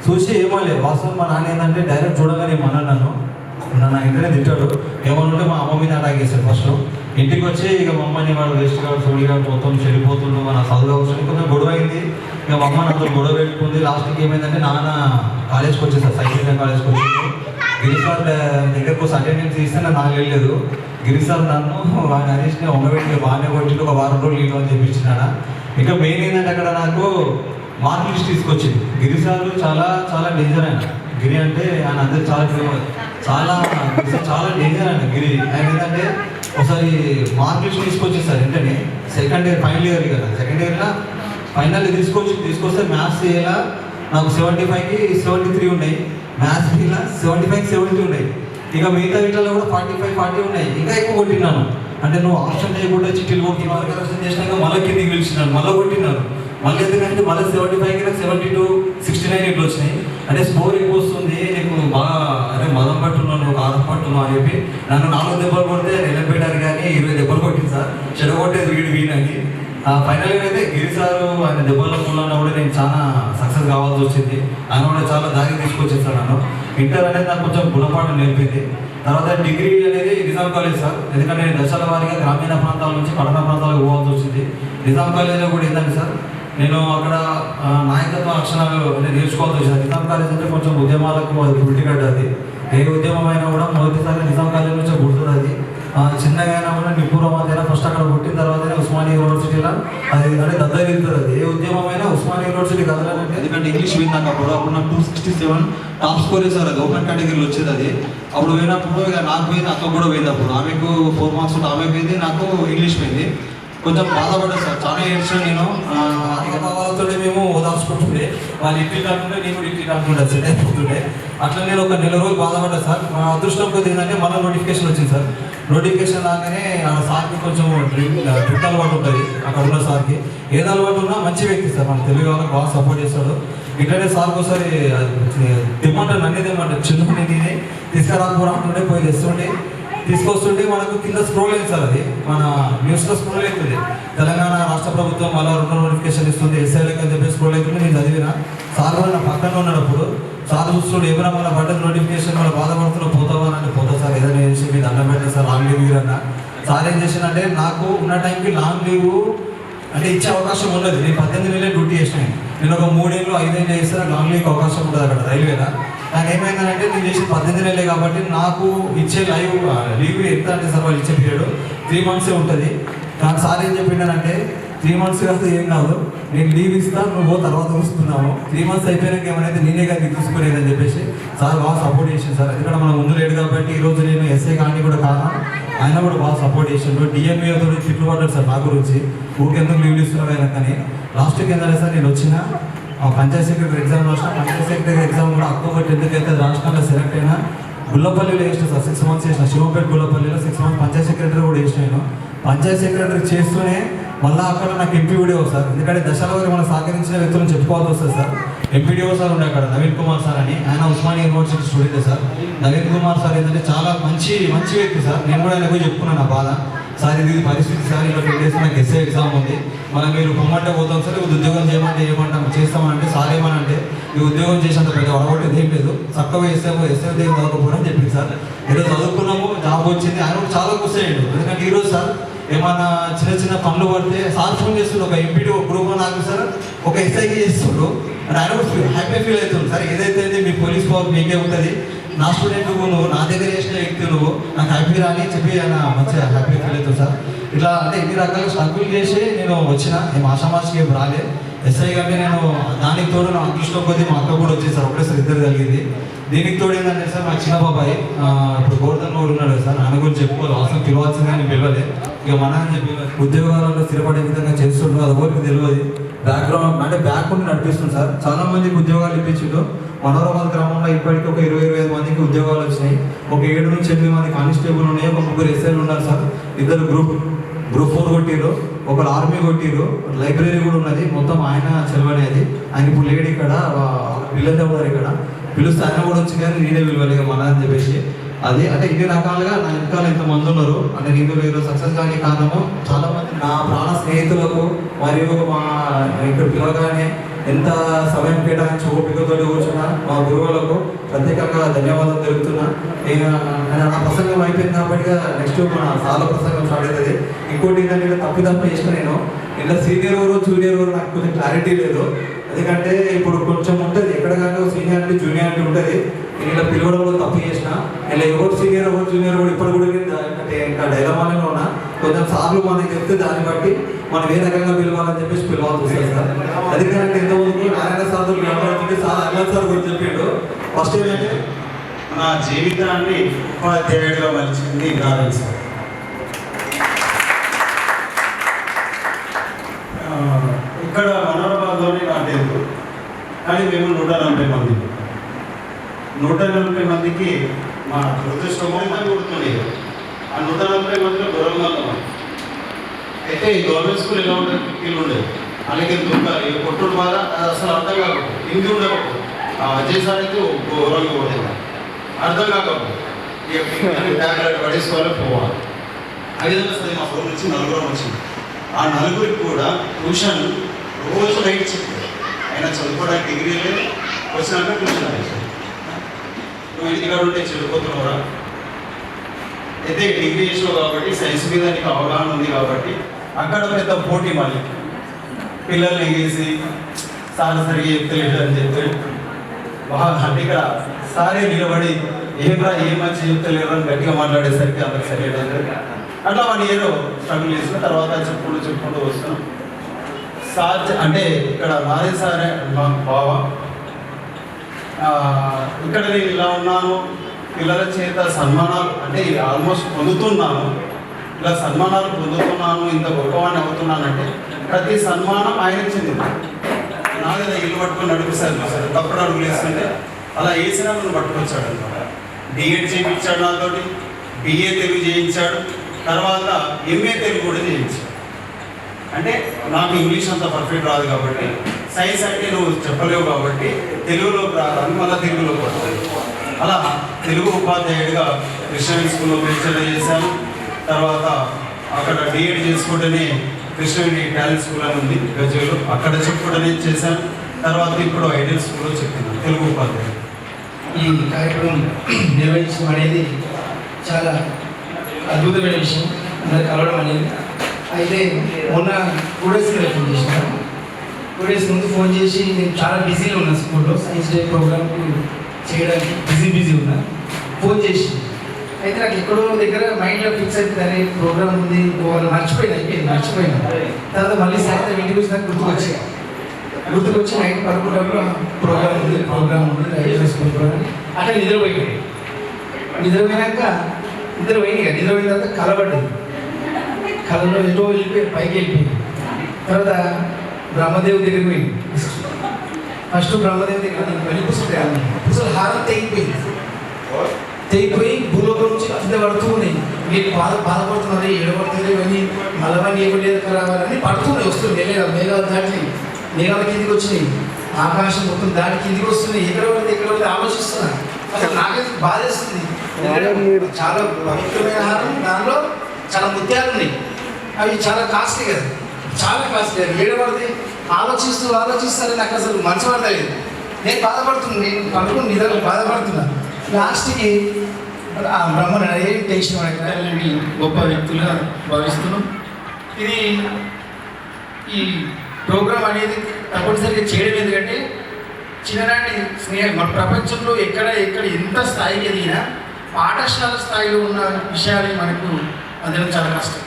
చూసి ఏమో లేదు. వాస్తవం మా నాన్న ఏంటంటే డైరెక్ట్ చూడగానే ఏమన్నాడు నన్ను ఇంటనే తిట్టాడు. ఏమనుంటే మా అమ్మ మీద అటాక్ చేశాడు. ఫస్ట్ ఇంటికి వచ్చి ఇక మా అమ్మని వాడు వేస్ట్ కాదు సోడిగా మొత్తం చెడిపోతుండు, మన చదువు అవసరం కొంచెం గొడవ అయింది. ఇక మా అమ్మ నాతో గొడవ పెట్టుకుంది. లాస్ట్కి ఏమైందంటే నాన్న కాలేజ్కి వచ్చేసారు, సైకిల్ కాలేజ్కి వచ్చేసి గిరి సార్ దగ్గరకు అటెండెన్స్ ఇస్తే నాకు వెళ్ళలేదు. గిరి సార్ నన్ను హరీష్ని ఒంగబెట్టి బాగానే కొట్టిండు, ఒక వారం రోజులు లీవ్ అని చెప్పించినాడు. ఇంకా మెయిన్ ఏంటంటే అక్కడ నాకు మార్క్ లిస్ట్ తీసుకొచ్చింది. గిరి సార్ చాలా చాలా డేంజర్ ఆయన. గిరి అంటే ఆయన అందరూ చాలా డేంజర్ ఆయన గిరి. ఆయన ఏంటంటే ఒకసారి మార్క్ లిస్ట్ తీసుకొచ్చింది సార్. వెంటనే సెకండ్ ఇయర్ ఫైనల్ ఇయర్ కదా, సెకండ్ ఇయర్లో ఫైనల్ తీసుకొస్తే మ్యాథ్స్ ఇలా నాకు 75కి 73 ఉన్నాయి, మ్యాథ్స్ ఇలా 75కి 70 ఉన్నాయి. ఇక మిగతా వీటిలో కూడా 45, 40 ఉన్నాయి. ఇంకా ఎక్కువ కొట్టినాను. అంటే నువ్వు ఆప్షన్ చేయకుండా చిట్టీలు కొట్టి మార్గదర్శనం చేసినాక మళ్ళీ కిందికి పిలిచినాను, మళ్ళీ కొట్టినాను. మళ్ళీ ఎందుకంటే మళ్ళీ 75కి 72, 69 ఇట్లా వచ్చినాయి. అంటే స్కోర్ ఎక్కువ వస్తుంది, నీకు బాగా అదే మదం పట్టున్నాను, నువ్వు కారం పట్టున్నావు అని చెప్పి నన్ను 4 దెబ్బలు కొడితే నిలబెట్టారు కానీ 20 దెబ్బలు కొట్టింది సార్. చెడగొట్టేది వీడికి. ఫైనల్గా అయితే గిరి సారు ఆయన దెబ్బల మూలన కూడా నేను చాలా సక్సెస్ కావాల్సి వచ్చింది. ఆయన కూడా చాలా దారి తీసుకొచ్చేస్తాను నన్ను. ఇంటర్ అనేది నాకు కొంచెం గుణపాఠం నేర్పింది. తర్వాత డిగ్రీ అనేది నిజాం కాలేజ్ సార్. ఎందుకంటే నేను దశల వారీగా గ్రామీణ ప్రాంతాల నుంచి పట్టణ ప్రాంతాలకు పోవాల్సి వచ్చింది. నిజాం కాలేజ్లో కూడా ఏంటంటే సార్ నేను అక్కడ నాయకత్వ లక్షణాలు అంటే నేర్చుకోవాల్సి వచ్చింది. నిజాం కాలేజ్ అంటే కొంచెం ఉద్యమాలకు పుట్టిగడ్డ. అది ఏ ఉద్యమం అయినా కూడా మొదటిసారి నిజాం కాలేజ్ నుంచి పుడుతుంది. అది చిన్నగా అయినా కూడా నిపురం అయినా ఫస్ట్ అక్కడ పుట్టిన తర్వాతనే ఉస్మానియా యూనివర్సిటీలో అది అంటే దగ్గర వెళ్తుంది. అది ఏ ఉద్యమం అయినా ఉస్మానియా యూనివర్సిటీ కదలాలంటే, ఎందుకంటే ఇంగ్లీష్ పోయిందాక అప్పుడు నాకు 267 టాప్ స్కోర్ సార్. అది ఓపెన్ కేటగిరీలో వచ్చేది. అది అప్పుడు పోయినప్పుడు ఇక నాకు పోయింది, అక్క కూడా పోయింది. అప్పుడు ఆమెకు 4 marks ఉంటే ఆమె పోయింది, నాకు ఇంగ్లీష్ పోయింది. కొంచెం బాధపడ్డాను సార్, చాలా ఏడ్చాను నేను. ఇక వాళ్ళతో మేము ఓదార్చుకుంటుండే, వాళ్ళు ఇంటికి కాకుండా నేను కూడా ఇంటికి కాకుండా సెట్ అయిపోతుండే. అట్లా నేను ఒక 1 నెల రోజులు బాధపడ్డా సార్. మా అదృష్టం కొద్ది ఏంటంటే మళ్ళీ నోటిఫికేషన్ వచ్చింది సార్. నోటిఫికేషన్ రాగానే ఆ సార్కి కొంచెం డ్రిప్ అలవాటు ఉంటుంది. అక్కడ ఉన్న సార్కి ఏది అలవాటు ఉన్నా మంచి వ్యక్తి సార్, మన తెలుగు వాళ్ళకి బాగా సపోర్ట్ చేస్తాడు. ఇట్లనే సార్కి ఒకసారి తెమ్మంటారు, నన్ను తెమ్మంటారు. చిన్నప్పుడు నేనే తీసుకురాకపోవడం అంటుండే, పోయి తెస్తుండే తీసుకొస్తుంటే మనకు కింద స్క్రోల్ అయింది సార్. అది మన న్యూస్లో స్క్రోల్ అవుతుంది. తెలంగాణ రాష్ట్ర ప్రభుత్వం మళ్ళీ 2 నోటిఫికేషన్ ఇస్తుంది ఎస్ఐలకు అని చెప్పి స్క్రోల్ అవుతుంది. నేను చదివిన సార్ కూడా నా పక్కన ఉన్నప్పుడు సార్ చూస్తుండే ఏమైనా మన బడ్జెట్ నోటిఫికేషన్ మన బాధపడుతున్నా పోతావా అంటే పోతా సార్, ఏదైనా చేసి మీరు దండం పెట్టారు సార్, లాంగ్ లీవ్ అన్న. సార్ ఏం చేశానంటే నాకు ఉన్న టైంకి లాంగ్ లీవ్ అంటే ఇచ్చే అవకాశం ఉండదు. నేను 18 నెలలే డ్యూటీ చేసినాను. నేను ఒక 3 ఏళ్ళు 5 ఏళ్ళు చేస్తే లాంగ్ లీవ్కి అవకాశం ఉంటుంది అక్కడ రైల్వేలో. నాకు ఏమైందంటే నేను చేసి 18 నెలలే కాబట్టి నాకు ఇచ్చే లీవ్ ఎంత అంటే సార్ వాళ్ళు ఇచ్చే పీరియడ్ 3 months ఉంటుంది. నాకు సార్ ఏం చెప్పిండానంటే 3 months కాదు ఏం కాదు, నేను లీవ్ ఇస్తా, నువ్వు తర్వాత వస్తున్నావు. 3 months అయిపోయాక ఏమైనా నేనే కానీ తీసుకునేది అని చెప్పేసి సార్ బాగా సపోర్ట్ చేసింది సార్. ఎందుకంటే మనం ముందు లేడు కాబట్టి ఈరోజు నేను ఎస్ఐ కానీ కూడా కాదు, ఆయన కూడా బాగా సపోర్ట్ చేసిండు. డిఎంఏతో తిట్లు పడ్డాడు సార్ నా గురించి, ఊరికెందుకు లీవ్లు ఇస్తున్నావు ఆయన కానీ. లాస్ట్కి ఏంటంటే సార్ నేను వచ్చిన పంచాయత్ సెక్రటరీ ఎగ్జామ్ రాసిన, పంచాయత్ సెక్రటరీ ఎగ్జామ్ కూడా October 10th అయితే రాష్ట్రంలో సెలెక్ట్ అయినా. గుల్లపల్లిలో వేసిన సార్ 6 months చేసిన, శివంపేట గుల్లపల్లిలో 6 months పంచాయత్ సెక్రటరీ కూడా వేసినాను. పంచాయత్ సెక్రటరీ చేస్తూనే మళ్ళీ అక్కడ నాకు ఎంపీడీఓ సార్, ఎందుకంటే దశల వరకు మనం సహకరించిన వ్యక్తులను చెప్పుకోవాల్సి వస్తుంది సార్. ఎంపీడీఓ సార్ ఉండే అక్కడ నవీన్ కుమార్ సార్ అని, ఆయన Osmania university student sir. Naveen Kumar sir ఏంటంటే చాలా మంచి వ్యక్తి సార్. నేను కూడా ఆయనకు చెప్పుకున్నాను నా బాధ, సార్ ఇది పరిస్థితి సార్, ఇలా 2 days నాకు ఎస్ఏ ఎగ్జామ్ ఉంది, మనం మీరు పొమ్మంటే పోతాం సార్, ఉద్యోగం చేయమంటాం చేస్తామనంటే సార్ ఏమనంటే ఈ ఉద్యోగం చేసేంత పెద్ద వడగొట్టేది ఏం లేదు, చక్కగా ఎస్ఏ ఉద్యోగం చదువుకోపోవడం చెప్పింది సార్. ఏదో చదువుకున్నాము, జాబ్ వచ్చింది, ఆయన కూడా చాలా ఖుషి అయ్యాడు. ఎందుకంటే ఈరోజు సార్ ఏమన్నా చిన్న పనులు పడితే సార్ ఫోన్ చేస్తుండ్రు, ఒక ఎంపీడీ ఒక గ్రూప్ నాకు సార్ ఒక ఎస్ఐకి చేస్తుండ్రు, ఆయన కూడా హ్యాపీ ఫీల్ అవుతుంది సార్. ఏదైతే మీ పోలీస్ పవర్ మీకే ఉంటుంది, నా స్టూడెంట్ నువ్వు నా దగ్గర చేసిన వ్యక్తి నువ్వు, నాకు హ్యాపీ రాని చెప్పి ఆయన మంచిగా హ్యాపీ ఫీల్ అవుతుంది సార్. ఇట్లా అంటే ఇన్ని రకాల స్ట్రగుల్ చేసి నేను వచ్చిన, నేను ఆషామాషికి ఏం రాలే. ఎస్ఐ కంటే నేను దానికి తోడు నా అదృష్టం కొద్దీ మా అక్క కూడా వచ్చేసారు, ఒకటేసారి 2 కలిగింది. దీనికి తోడు ఏంటంటే సార్ మా చిన్న బాబాయ్ ఇప్పుడు గోవర్ధన్ కూడా ఉన్నాడు సార్, ఆయన గురించి చెప్పుకోవాలి, అవసరం పిలవాల్సింది కానీ పిలవలే, ఇక మన అని చెప్పి ఉద్యోగాలలో స్థిరపడే విధంగా చేస్తుండ్రు, అది ఎవరికి తెలియదు. బ్యాక్గ్రౌండ్ అంటే బ్యాక్ ఉండి నడిపిస్తుంది సార్. చాలా మందికి ఉద్యోగాలు ఇప్పించిండు. మనోరాబాద్ గ్రామంలో ఇప్పటికీ ఒక 20-25 మందికి ఉద్యోగాలు వచ్చినాయి. ఒక 7 నుంచి 8 మంది కానిస్టేబుల్ ఉన్నాయి, ఒక 3 ఎస్ఐలు ఉన్నారు సార్. 2 గ్రూప్ 4 కొట్టిరు, ఒకరు ఆర్మీ కొట్టిరు, లైబ్రరీ కూడా ఉన్నది. మొత్తం ఆయన చెలవనేది. ఆయన ఇప్పుడు లేడు ఇక్కడ, పిల్లలే ఉన్నారు ఇక్కడ, పిలుస్తే ఆయన కూడా వచ్చి కానీ నేనే పిలవలేక మన అని చెప్పేసి అది. అంటే ఇన్ని రకాలుగా నా వెనకాల ఇంతమంది ఉన్నారు. అంటే నేను సక్సెస్ కానీ కారణము చాలా మంది నా ప్రాణ స్నేహితులకు మరియు మా ఇక్కడ పిలవగానే ఎంత సమయం కేటాయించి ఓపికతో కూర్చున్నా మా గురువులకు ప్రత్యేకంగా ధన్యవాదాలు తెలుపుతున్నా. నేను నా ప్రసంగం అయిపోయింది కాబట్టి నెక్స్ట్ మన సాల ప్రసంగం స్టార్ట్ అవుతుంది. ఇంకోటి ఏంటంటే తప్పు చేసిన నేను ఇలా సీనియర్ ఎవరు జూనియర్ ఎవరు నాకు కొంచెం క్లారిటీ లేదు. ఎందుకంటే ఇప్పుడు కొంచెం ఉంటుంది ఎక్కడ కానీ సీనియారిటీ జూనియారిటీ ఉంటుంది. నేను ఇలా పిలవడంలో తప్పు చేసిన, ఇలా ఎవరు సీనియర్ ఎవరు జూనియర్ కూడా ఇప్పుడు కూడా అంటే ఇంకా డైలమాలో ఉన్నా. కొంచెం సార్లు మనకి చెప్తే దాన్ని బట్టి మనం ఏ రకంగా పిలవాలని చెప్పేసి పిలవాల్సి వస్తుంది సార్. అందుకని ఎంతమంది నారాయణ సార్ మాట్లాడుతుంటే సార్ అన్న సార్ గురించి చెప్పిండు. ఫస్ట్ ఏంటంటే నా జీవితాన్ని ఉపాధ్యాయుడిగా మలిచింది నారాయణ సార్. ఇక్కడ మనోరాబాద్లోనే నా 10th, కానీ మేము 140 మంది. 140 మందికి మా దురదృష్టమో కొడుతుంది. ఆ 140 మందిలో గొడవలు అయితే ఈ గవర్నమెంట్ స్కూల్ ఎలా ఉంటుంది, 50 ఉండేది. అలాగే దుంకాలి కొట్టుడు బాధ అసలు అర్థం కాకపోతే హిందీ ఉండకపోతే అజయ్ సార్ అయితే ఘోరంగా కొడుతుంది, అర్థం కాకపోతే ట్యాబ్లెట్ పడేసుకోవాలి పోవాలి. ఆ విధంగా సరే మా ఫోన్ నుంచి 4 వచ్చింది. ఆ 4 కూడా ట్యూషన్ రోజు నైట్ చెప్పారు. ఆయన చదువుకోవడానికి డిగ్రీ లేదు, వచ్చినాక ట్యూషన్ వేసాడు. నువ్వు ఇంటికాడ ఉంటే చెడిపోతున్నావురా, అయితే డిగ్రీ చేసినావు కాబట్టి సైన్స్ మీద నీకు అవగాహన ఉంది కాబట్టి అక్కడ పెద్ద పోటీ మళ్ళీ పిల్లల్ని ఎగేసి సార్ సరిగా చెప్తలేడు అని చెప్తే బాగా అంటే ఇక్కడ సారే నిలబడి ఏమరా ఏం మంచి చెప్తలేరు అని గట్టిగా మాట్లాడేసరికి అందరికి సరిగ్గా అట్లా 1 year స్ట్రగుల్ చేసిన తర్వాత చెప్పుకుంటూ వస్తున్నాం. సార్ అంటే ఇక్కడ నారాయణ సారే మా బావ. ఇక్కడ నేను ఇలా ఉన్నాను, పిల్లల చేత సన్మానాలు అంటే ఆల్మోస్ట్ పొందుతున్నాను, ఇలా సన్మానాలు పొందుతున్నాను, ఇంత గొప్పవాడిని అవుతున్నానంటే ప్రతి సన్మానం ఆయనకు చెందింది. నాదే ఇల్లు పట్టుకొని నడిపిస్తారు సార్, తప్పుడు అడుగులు వేస్తుంటే అలా వేసినా నన్ను పట్టుకొచ్చాడు అనమాట. డిఎడ్ చేయించాడు నాతోటి, బిఏ తెలుగు చేయించాడు, తర్వాత ఎంఏ తెలుగు కూడా చేయించాడు. అంటే నాకు ఇంగ్లీష్ అంత పర్ఫెక్ట్ రాదు కాబట్టి, సైన్స్ అంటే నువ్వు చెప్పలేవు కాబట్టి తెలుగులోకి రాదని మళ్ళీ తెలుగులోకి పడుతుంది. అలా తెలుగు ఉపాధ్యాయుడిగా కృష్ణవేణి స్కూల్లో లెక్చర్ చేశాను. తర్వాత అక్కడ డిఎడ్ చేసుకుంటేనే కృష్ణవేణి టాలెంట్ స్కూల్ అని ఉంది గజ్వేల్లో, అక్కడ చెప్పుకుంటేనే చేశాను. తర్వాత ఇప్పుడు ఐడియల్ స్కూల్లో చెప్తున్నాను తెలుగు ఉపాధ్యాయుడు. ఈ కార్యక్రమం నిర్వహించడం అనేది చాలా అద్భుతమైన విషయం, అందరు కలవడం అనేది. అయితే మొన్న 2 days ఫోన్ చేసినాను. 2 days ముందు ఫోన్ చేసి నేను చాలా బిజీగా ఉన్నాను, స్కూల్లో సైన్స్ డే ప్రోగ్రామ్ చేయడానికి బిజీ ఉన్నా. ఫోన్ చేసి అయితే నాకు ఎక్కడో దగ్గర మైండ్లో ఫిక్స్ అవుతుంది, అరే ప్రోగ్రామ్ ఉంది, వాళ్ళు మర్చిపోయినా తర్వాత మళ్ళీ సాయంత్రం ఇంటికి వచ్చినాక గుర్తుకొచ్చి నైట్ పడుకున్నప్పుడు ప్రోగ్రామ్ ఉంది రైల్వే స్కూల్ ప్రోగ్రామ్ అట్లా నిద్రపోయినాక నిద్రపోయిన తర్వాత కలబడ్డది. కళలో ఎటో వెళ్ళిపోయి పైకి వెళ్ళిపోయింది. తర్వాత బ్రహ్మదేవుడి దగ్గరికి పోయింది. ఫస్ట్ బ్రహ్మదేవుడి దగ్గర వెళ్ళిపోతుంది, అసలు హారం తెగిపోయి భూలోకం నుంచి కింద పడుతూ ఉన్నాయి. మీరు బాధపడుతున్నారు, ఏడబడుతుంది ఇవన్నీ మళ్ళీ ఏమలేదు రావాలని పడుతున్నాయి, వస్తుంది మేఘాలు దాటి మేఘాల కిందికి వచ్చినాయి, ఆకాశం మొత్తం దాటి కిందికి వస్తున్నాయి. ఎక్కడ పడితే ఆలోచిస్తున్నాను. అసలు నాకైతే బాధ వేస్తుంది. చాలా పవిత్రమైన హారం, దానిలో చాలా ముత్యాలు ఉన్నాయి, అవి చాలా కాస్ట్లీ కదా, చాలా కాస్ట్లీ. ఏడబడితే ఆలోచిస్తారు, నాకు అసలు మనసు పడలేదు. నేను బాధపడుతున్నాను, నేను పడుకుని నిద్ర బాధపడుతున్నాను. లాస్ట్కి ఆ బ్రహ్మను ఏం టెన్షన్ గొప్ప వ్యక్తులుగా భావిస్తున్నాం. ఇది ఈ ప్రోగ్రాం అనేది తప్పనిసరిగా చేయడం ఎందుకంటే చిన్ననాటి స్నేహం మన ప్రపంచంలో ఎక్కడ ఎంత స్థాయికి ఎదిగినా పాఠశాల స్థాయిలో ఉన్న విషయాలు మనకు అందడం చాలా కష్టం.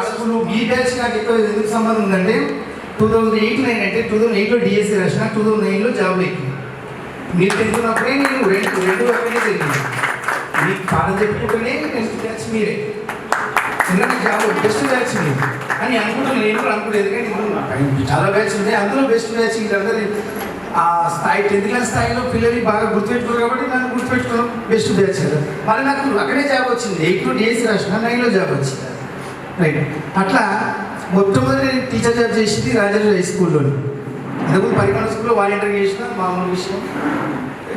అసలు మీ బ్యాచ్ నాకు ఎక్కువ ఎందుకు సంబంధం ఉందంటే 2008 అంటే 2008లో డిఎస్సీ రాసిన, 2009లో జాబ్ ఎక్కింది. మీరు తెలుసుకున్నప్పుడే నేను రెండు వైపునే తెలియదు. మీకు పాఠం చెప్పుకుంటూనే నెక్స్ట్ బ్యాచ్ మీరే, చిన్న జాబ్ బెస్ట్ బ్యాచ్ మీరు అని అనుకుంటున్నాను. నేను కూడా అనుకుంటుంది, ఎందుకంటే చాలా బ్యాచ్ ఉన్నాయి, అందులో బెస్ట్ బ్యాచ్ వీళ్ళందరూ ఆ స్థాయి 10th క్లాస్ స్థాయిలో పిల్లలు బాగా గుర్తుపెట్టుకోరు కాబట్టి నన్ను గుర్తుపెట్టుకోవడం బెస్ట్ బ్యాచ్ కదా. మళ్ళీ నాకు అక్కడే జాబ్ వచ్చింది, 8లో డిఎస్సీ రాసిన, 9లో జాబ్ వచ్చింది. రైట్, అట్లా మొట్టమొదటి నేను టీచర్ జాబ్ చేసింది రాజాజీ హై స్కూల్లోని. అందుకు పరిమాణ స్కూల్లో వాలంటీర్ చేసిన మామూలు విషయం.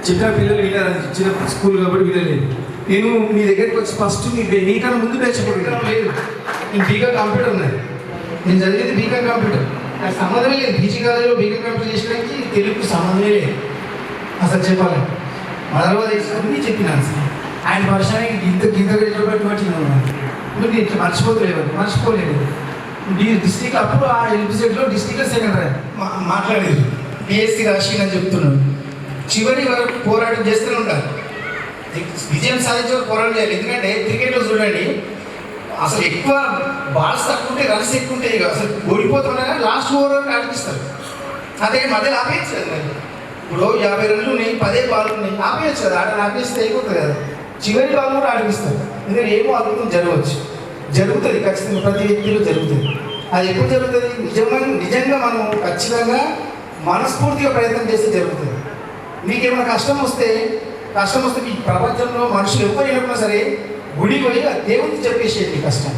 చిన్న పిల్లలు వినరు, చిన్న స్కూల్ కాబట్టి వినలేదు. నేను మీ దగ్గరికి వచ్చి ఫస్ట్ నీకన్నా ముందు బ్యాచ్ కొడుకుంటాను లేదు, నేను బీకాం కంప్యూటర్ ఉన్నది, నేను చదివేది బీకాం కంప్యూటర్. నాకు సంబంధమే లేదు, బీజీ కాలేజీలో బీకాం కంప్యూటర్ చేసడానికి తెలుగుకు సంబంధమే లేదు అసలు చెప్పాలంటే. మదర్వా తీసుకుని చెప్పినాను సార్, ఆయన వర్షానికి గింత నువ్వు ఇట్లా మర్చిపోలేదు. డిస్ట్రిక్ట్ అప్పుడు ఆ ఎల్పిసెట్లో డిస్ట్రిక్ట్లో సెకండ్ ర్యాంక్ మాట్లాడేది, పిఎస్సీ రాసి అని చెప్తున్నాడు. చివరి వరకు పోరాటం చేస్తూనే ఉంటారు, విజయం సాధించే వరకు పోరాటం చేయాలి. ఎందుకంటే క్రికెట్లో చూడండి, అసలు ఎక్కువ బాల్స్ తక్కువ ఉంటే రన్స్ ఎక్కువ ఉంటాయి, అసలు ఓడిపోతున్నా లాస్ట్ ఓవర్ వరకు ఆడిపిస్తారు. అదే మధ్యలో ఆపేయచ్చు కదా, ఇప్పుడు 50 రన్లు ఉన్నాయి, 10 బాల్ ఉన్నాయి, ఆపేయచ్చు కదా, ఆపేస్తే అయిపోతుంది కదా. చివరి బాల్ కూడా ఆడిపిస్తారు, ఎందుకంటే ఏమో అద్భుతం జరుగుతుంది ఖచ్చితంగా, ప్రతి వ్యక్తిలో జరుగుతుంది. అది ఎప్పుడు జరుగుతుంది? నిజంగా మనం ఖచ్చితంగా మనస్ఫూర్తిగా ప్రయత్నం చేస్తే జరుగుతుంది. మీకు ఏమైనా కష్టం వస్తే మీ ప్రపంచంలో మనుషులు ఎవరు వెళ్ళినా సరే గుడికి పోయి దేవుడికి చెప్పేసేది మీ కష్టం.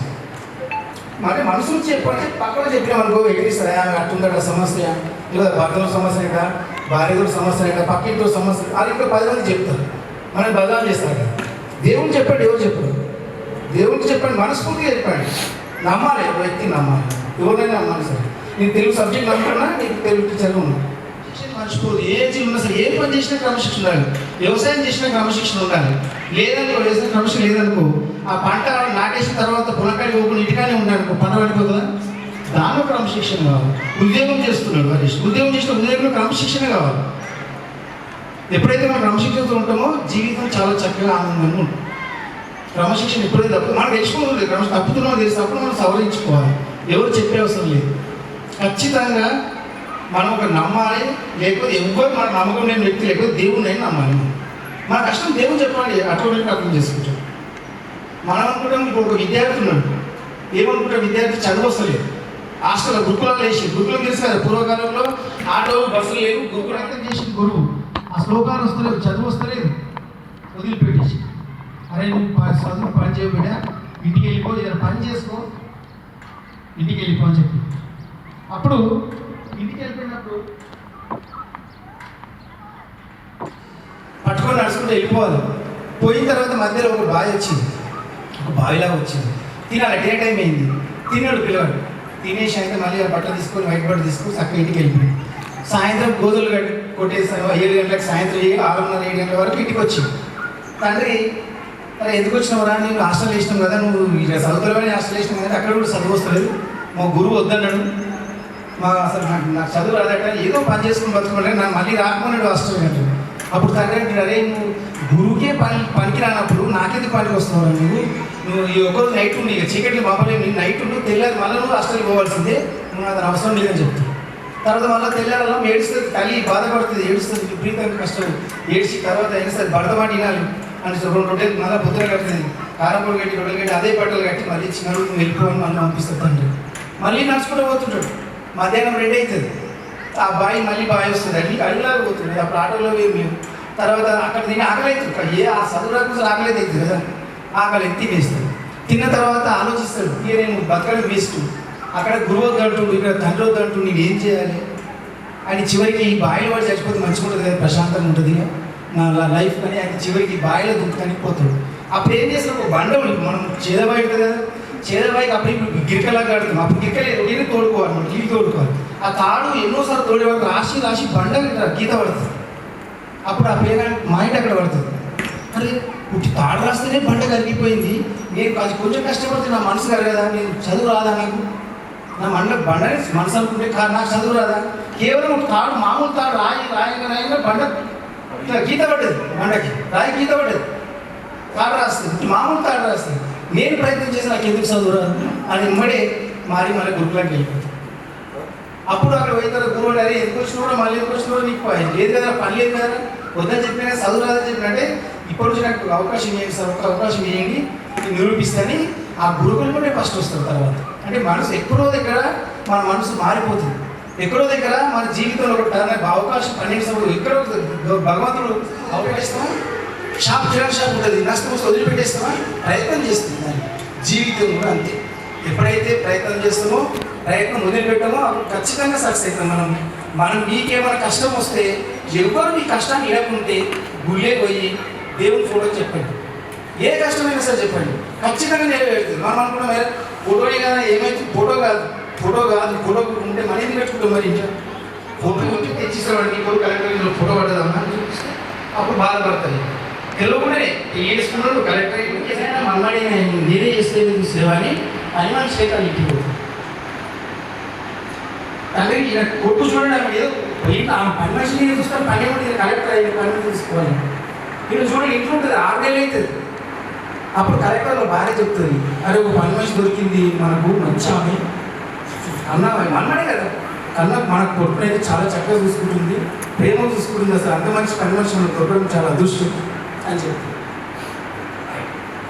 అంటే మనసు చెప్పండి, పక్కన చెప్పిన మనకు ఎగిరిస్తారా, అట్టుందట సమస్య, లేదా భర్తల సమస్య ఏంటా, భార్యతో సమస్య ఏంటా, పక్కింతో సమస్య, అది ఇంకా 10 మంది చెప్తారు, మనకి బదనాలు చేస్తారు కదా. దేవుడు చెప్పండి, ఎవరు చెప్పరు, దేవుడికి చెప్పండి, మనస్ఫూర్తిగా చెప్పండి. నమ్మాలి, వ్యక్తిని నమ్మాలి, ఎవరైనా నమ్మాలి. సరే నేను తెలుగు సబ్జెక్ట్ నమ్ముకున్నా, నీకు తెలుగు టీచర్గా ఉన్నా, మర్చిపోదు. ఏ ఉన్నా సరే, ఏ పని చేసినా క్రమశిక్షణ ఉండాలి, వ్యవసాయం చేసినా క్రమశిక్షణ ఉండాలి. లేదనుకో, వ్యవసాయం క్రమశిక్షణ లేదనుకో, ఆ పంట నాటేసిన తర్వాత పొలంకాడికి పోకుండా ఇంటికానే ఉన్నాడనుకో, పంట పడిపోతుందా? దానిలో క్రమశిక్షణ కావాలి. ఉద్యోగం చేస్తున్నాడు హరీష్, ఉద్యోగం చేసిన ఉద్యోగంలో క్రమశిక్షణ కావాలి. ఎప్పుడైతే మనం క్రమశిక్షణతో ఉంటామో జీవితం చాలా చక్కగా ఆనందంగా ఉంటుంది. క్రమశిక్షణ ఎప్పుడైతే తప్పు మనం తెచ్చుకోలేదు, తప్పుతున్నామో తెలిసినప్పుడు మనం సవరించుకోవాలి. ఎవరు చెప్పే అవసరం లేదు, ఖచ్చితంగా మనం ఒక నమ్మాలి. లేకపోతే ఎవరు మన నమ్మకం లేని వ్యక్తి లేకపోతే దేవుడిని అయినా నమ్మాలి. మన కష్టం దేవుడు చెప్పాలి, అటువంటి అర్థం చేసుకుంటాం. మనం అనుకుంటాం, ఇప్పుడు ఒక విద్యార్థి ఉన్నాడు, ఏమనుకుంటాం, విద్యార్థి చదువు వస్తలేదు, హాస్టల్లో గురుకులాలు వేసి, గురుకులం తెలుసు కదా, పూర్వకాలంలో ఆటో బస్సులు లేవు, గురుకులు అర్థం చేసింది గురువు. ఆ శ్లోకాలు వస్తలేదు, చదువు వస్తలేదు, వదిలిపెట్టేసి, అరే నువ్వు చదువు పని చేయబిడ్డా, ఇంటికి వెళ్ళిపో, ఏదైనా పని చేసుకో, ఇంటికి వెళ్ళిపో అని చెప్పి. అప్పుడు ఇంటికి వెళ్ళిపోయినప్పుడు పట్టుకొని నడుచుకుంటూ వెళ్ళిపోవాలి. పోయిన తర్వాత మధ్యలో ఒక బావి వచ్చింది, ఒక బావిలాగా వచ్చింది. తినాలి, డే టైం అయింది, తిన్నాడు పిల్లవాడు. తినేసి అయితే మళ్ళీ ఆ బట్ట తీసుకొని వైట్ బట్ట తీసుకొని చక్కగా ఇంటికి వెళ్ళిపోయింది. సాయంత్రం గోధులు కొట్టేసాను, 7 గంటలకు, సాయంత్రం 6:30 7 గంటల వరకు ఇంటికి వచ్చింది. తండ్రి, అరే ఎందుకు వచ్చినావురా, నేను హాస్టల్ వేసినాం కదా, నువ్వు చదువుతావని హాస్టల్ వేసినాం కదా, అక్కడ కూడా చదువు వస్తలేదు, మా గురువు వద్దన్నాడు, అసలు నాకు చదువు రాదట, ఏదో పని చేసుకుని బతుకుంటే నాకు మళ్ళీ రాకపోయినాడు హాస్టల్ అంటే. అప్పుడు తండ్రి అంటే, అరే నువ్వు గురువుకే పనికి రానప్పుడు నాకెందుకు పనికి వస్తున్నావు నువ్వు ఈ ఒక్కరోజు నైట్ ఉండి ఇక చీకట్లు బాబలే నేను నైట్ ఉండు తెల్లారి మళ్ళీ నువ్వు హాస్టల్కి పోవాల్సిందే నువ్వు అతను అవసరం లేదని చెప్తాను. తర్వాత మళ్ళీ తెల్లారలా ఏడుస్తుంది, తల్లి బాధపడుతుంది, ఏడుస్తుంది, విపరీతంగా కష్టం ఏడ్చి తర్వాత అయినా సరే భర్తమాట వినాలి అని 2 రొట్టెలు మళ్ళీ బుద్ధలు కడుతుంది, కారంపొడి కట్టి రొట్టెలు కట్టి అదే బట్టలు కట్టి మళ్ళీ చిన్న నువ్వు వెళ్ళిపోవని మళ్ళీ పంపిస్తుంది తండ్రి. మళ్ళీ నడుచుకుంటూ పోతుంటాడు, మధ్యాహ్నం 2 అవుతుంది, ఆ బాయి మళ్ళీ బావి వస్తుంది, అడిగిలాగా పోతుంది. అప్పుడు ఆటోలో మేము తర్వాత అక్కడ తిని ఆకలి అవుతుంది, ఆ చదువు రాకుండా ఆకలి అవుతుంది కదా, ఆకలి తినేస్తాడు. తిన్న తర్వాత ఆలోచిస్తాడు, ఇక నేను బతకడం వేస్ట్, అక్కడ గురువు వద్దంటుండు, ఇక్కడ తండ్రి వద్దంటూ నేను ఏం చేయాలి అని చివరికి ఈ బాయిలో వాడు చచ్చిపోతే మంచిగా ఉంటుంది కదా, ప్రశాంతంగా ఉంటుంది నా లైఫ్ కానీ ఆయన చివరికి బాయిలో దుంకుతానికి పోతాడు. అప్పుడు ఏం చేస్తాడు, ఒక బండ మనం చేదబాయి ఉంటుంది కదా, చేదబాయికి అప్పుడు ఇప్పుడు గిరికలాగా కడుతున్నాం, అప్పుడు గిరికలే రొటీని తోడుకోవాలి, మనం టీవీ తోడుకోవాలి. ఆ తాడు ఎన్నోసార్లు తోడే వరకు రాసి బండ గీత పడుతుంది. అప్పుడు ఆ పేరు మా ఇంటి అక్కడ పడుతుంది, అరే తాడు రాస్తేనే బండ కరిగిపోయింది, నేను అది కొంచెం కష్టపడితే నా మనసు కరగదా, నేను చదువు రాదా, నాకు నా బండ మనసు అనుకుంటే నాకు చదువు రాదా, కేవలం తాడు మామూలు తాడు రాయిగా బండ ఇట్లా గీత పడ్డది, బండకి రాయి గీత పడ్డది, తాడు రాస్తుంది, మామూలు తాడు రాస్తుంది. నేను ప్రయత్నం చేసి నాకు ఎందుకు చదువు రాదు అని ఇమ్మడే మళ్ళీ గురుకులకి వెళ్ళిపోతుంది. అప్పుడు అక్కడ పోయిన తర్వాత గురువు అరే ఎందుకు వచ్చినా మళ్ళీ ఎందుకు వచ్చినా నీకు లేదు కదా, పని లేదు కదా, వద్దని చెప్పినా చదువు రాదని చెప్పినట్టే ఇప్పుడు నుంచి నాకు అవకాశం ఇవ్వండి సార్, ఒక అవకాశం ఇవ్వండి నిరూపిస్తాని ఆ గురుకులు కూడా ఫస్ట్ వస్తారు. తర్వాత అంటే మనసు ఎక్కడో దగ్గర మన మనసు మారిపోతుంది, ఎక్కడో దగ్గర మన జీవితంలో ఒక అవకాశం 12 సంవత్సరాలు ఎక్కడో భగవంతుడు అవకాశం షాప్ కిరాణా షాప్ ఉంటుంది, నష్టం వస్తే వదిలిపెట్టేస్తామా, ప్రయత్నం చేస్తుంది. దాన్ని జీవితం కూడా అంతే, ఎప్పుడైతే ప్రయత్నం చేస్తామో ప్రయత్నం వదిలిపెట్టామో అప్పుడు ఖచ్చితంగా సక్సెస్ అవుతాం. మనం మీకేమైనా కష్టం వస్తే ఎవరు మీ కష్టాన్ని ఇడకుంటే గుళ్ళే పోయి దేవుని ఫోటో చెప్పండి, ఏ కష్టమైనా సరే చెప్పండి, ఖచ్చితంగా నెరవేరుతుంది. మనం అనుకున్నాం ఫోటోనే కదా, ఏమైతే ఫోటో ఫోటో ఉంటే మన ఎందుకు పెట్టుకుంటాం, మరి ఇంట్లో ఫోటో వచ్చి తెచ్చిస్తామండి ఇప్పుడు కలెక్టర్ ఫోటో పడ్డదమ్మా అప్పుడు బాధపడతాయి. తెలియకుండానే వేసుకున్నాడు కలెక్టర్ మమ్మల్ని నేనే చేస్తే చూసేవా అని మన శేఖర్ ఇంటికి పోతుంది. అంటే ఈయన కొట్టు చూడండి, ఆమె ఏదో పని మనిషిని చూస్తాను, పని ఉంటుంది కలెక్టర్ అయ్యి పని తీసుకోవాలి, మీరు చూడండి ఇంట్లో ఉంటుంది 6 నెలలు అవుతుంది. అప్పుడు కలెక్టర్లో భార్య చెప్తుంది, అరే ఒక పని మనిషి దొరికింది మనకు మంచి ఆమె అన్న, మన్నడే కదా కన్నా మనకు కొట్టునైతే చాలా చక్కగా చూసుకుంటుంది, ప్రేమ చూసుకుంటుంది, అసలు అంత మంచి పని మనిషి మనకు దొరకడం చాలా అదృష్టం అని చెప్తుంది.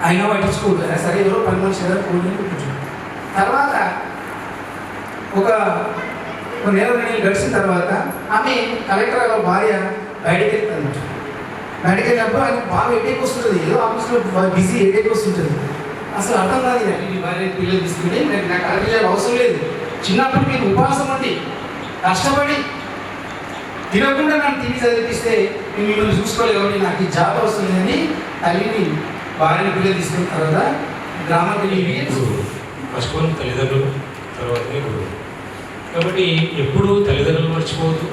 అయినా పట్టించుకోదు, సరే ఎవరో పని మనిషి కదా కూర్చొని. తర్వాత ఒక నెల 2 నెలలు గడిచిన తర్వాత ఆమె కలెక్టర్ భార్య బయటకు వెళ్తుంది. బయటకు వెళ్ళినప్పుడు ఆయన బాగా హెడేక్ వస్తుంటుంది, ఏదో ఆఫీస్లో బిజీ హెడేక్ వస్తుంటుంది, అసలు అర్థం కాదు. ఈ భార్య పిల్లలు తీసుకుని నాకు కలెక్టర్ అవసరం లేదు, చిన్నప్పుడు మీరు ఉపవాసం ఉండి కష్టపడి తినకుండా నన్ను తిని చదివిస్తే నేను మిమ్మల్ని చూసుకోలేదు కాబట్టి నాకు ఈ జాబ్ వస్తుంది అని తల్లిని భార్యని పిల్లలు తీసుకున్న తర్వాత గ్రామానికి ఫస్ట్ వన్ తల్లిదండ్రులు, తర్వాతనే గురువు. కాబట్టి ఎప్పుడు తల్లిదండ్రులు మర్చిపోవద్దు,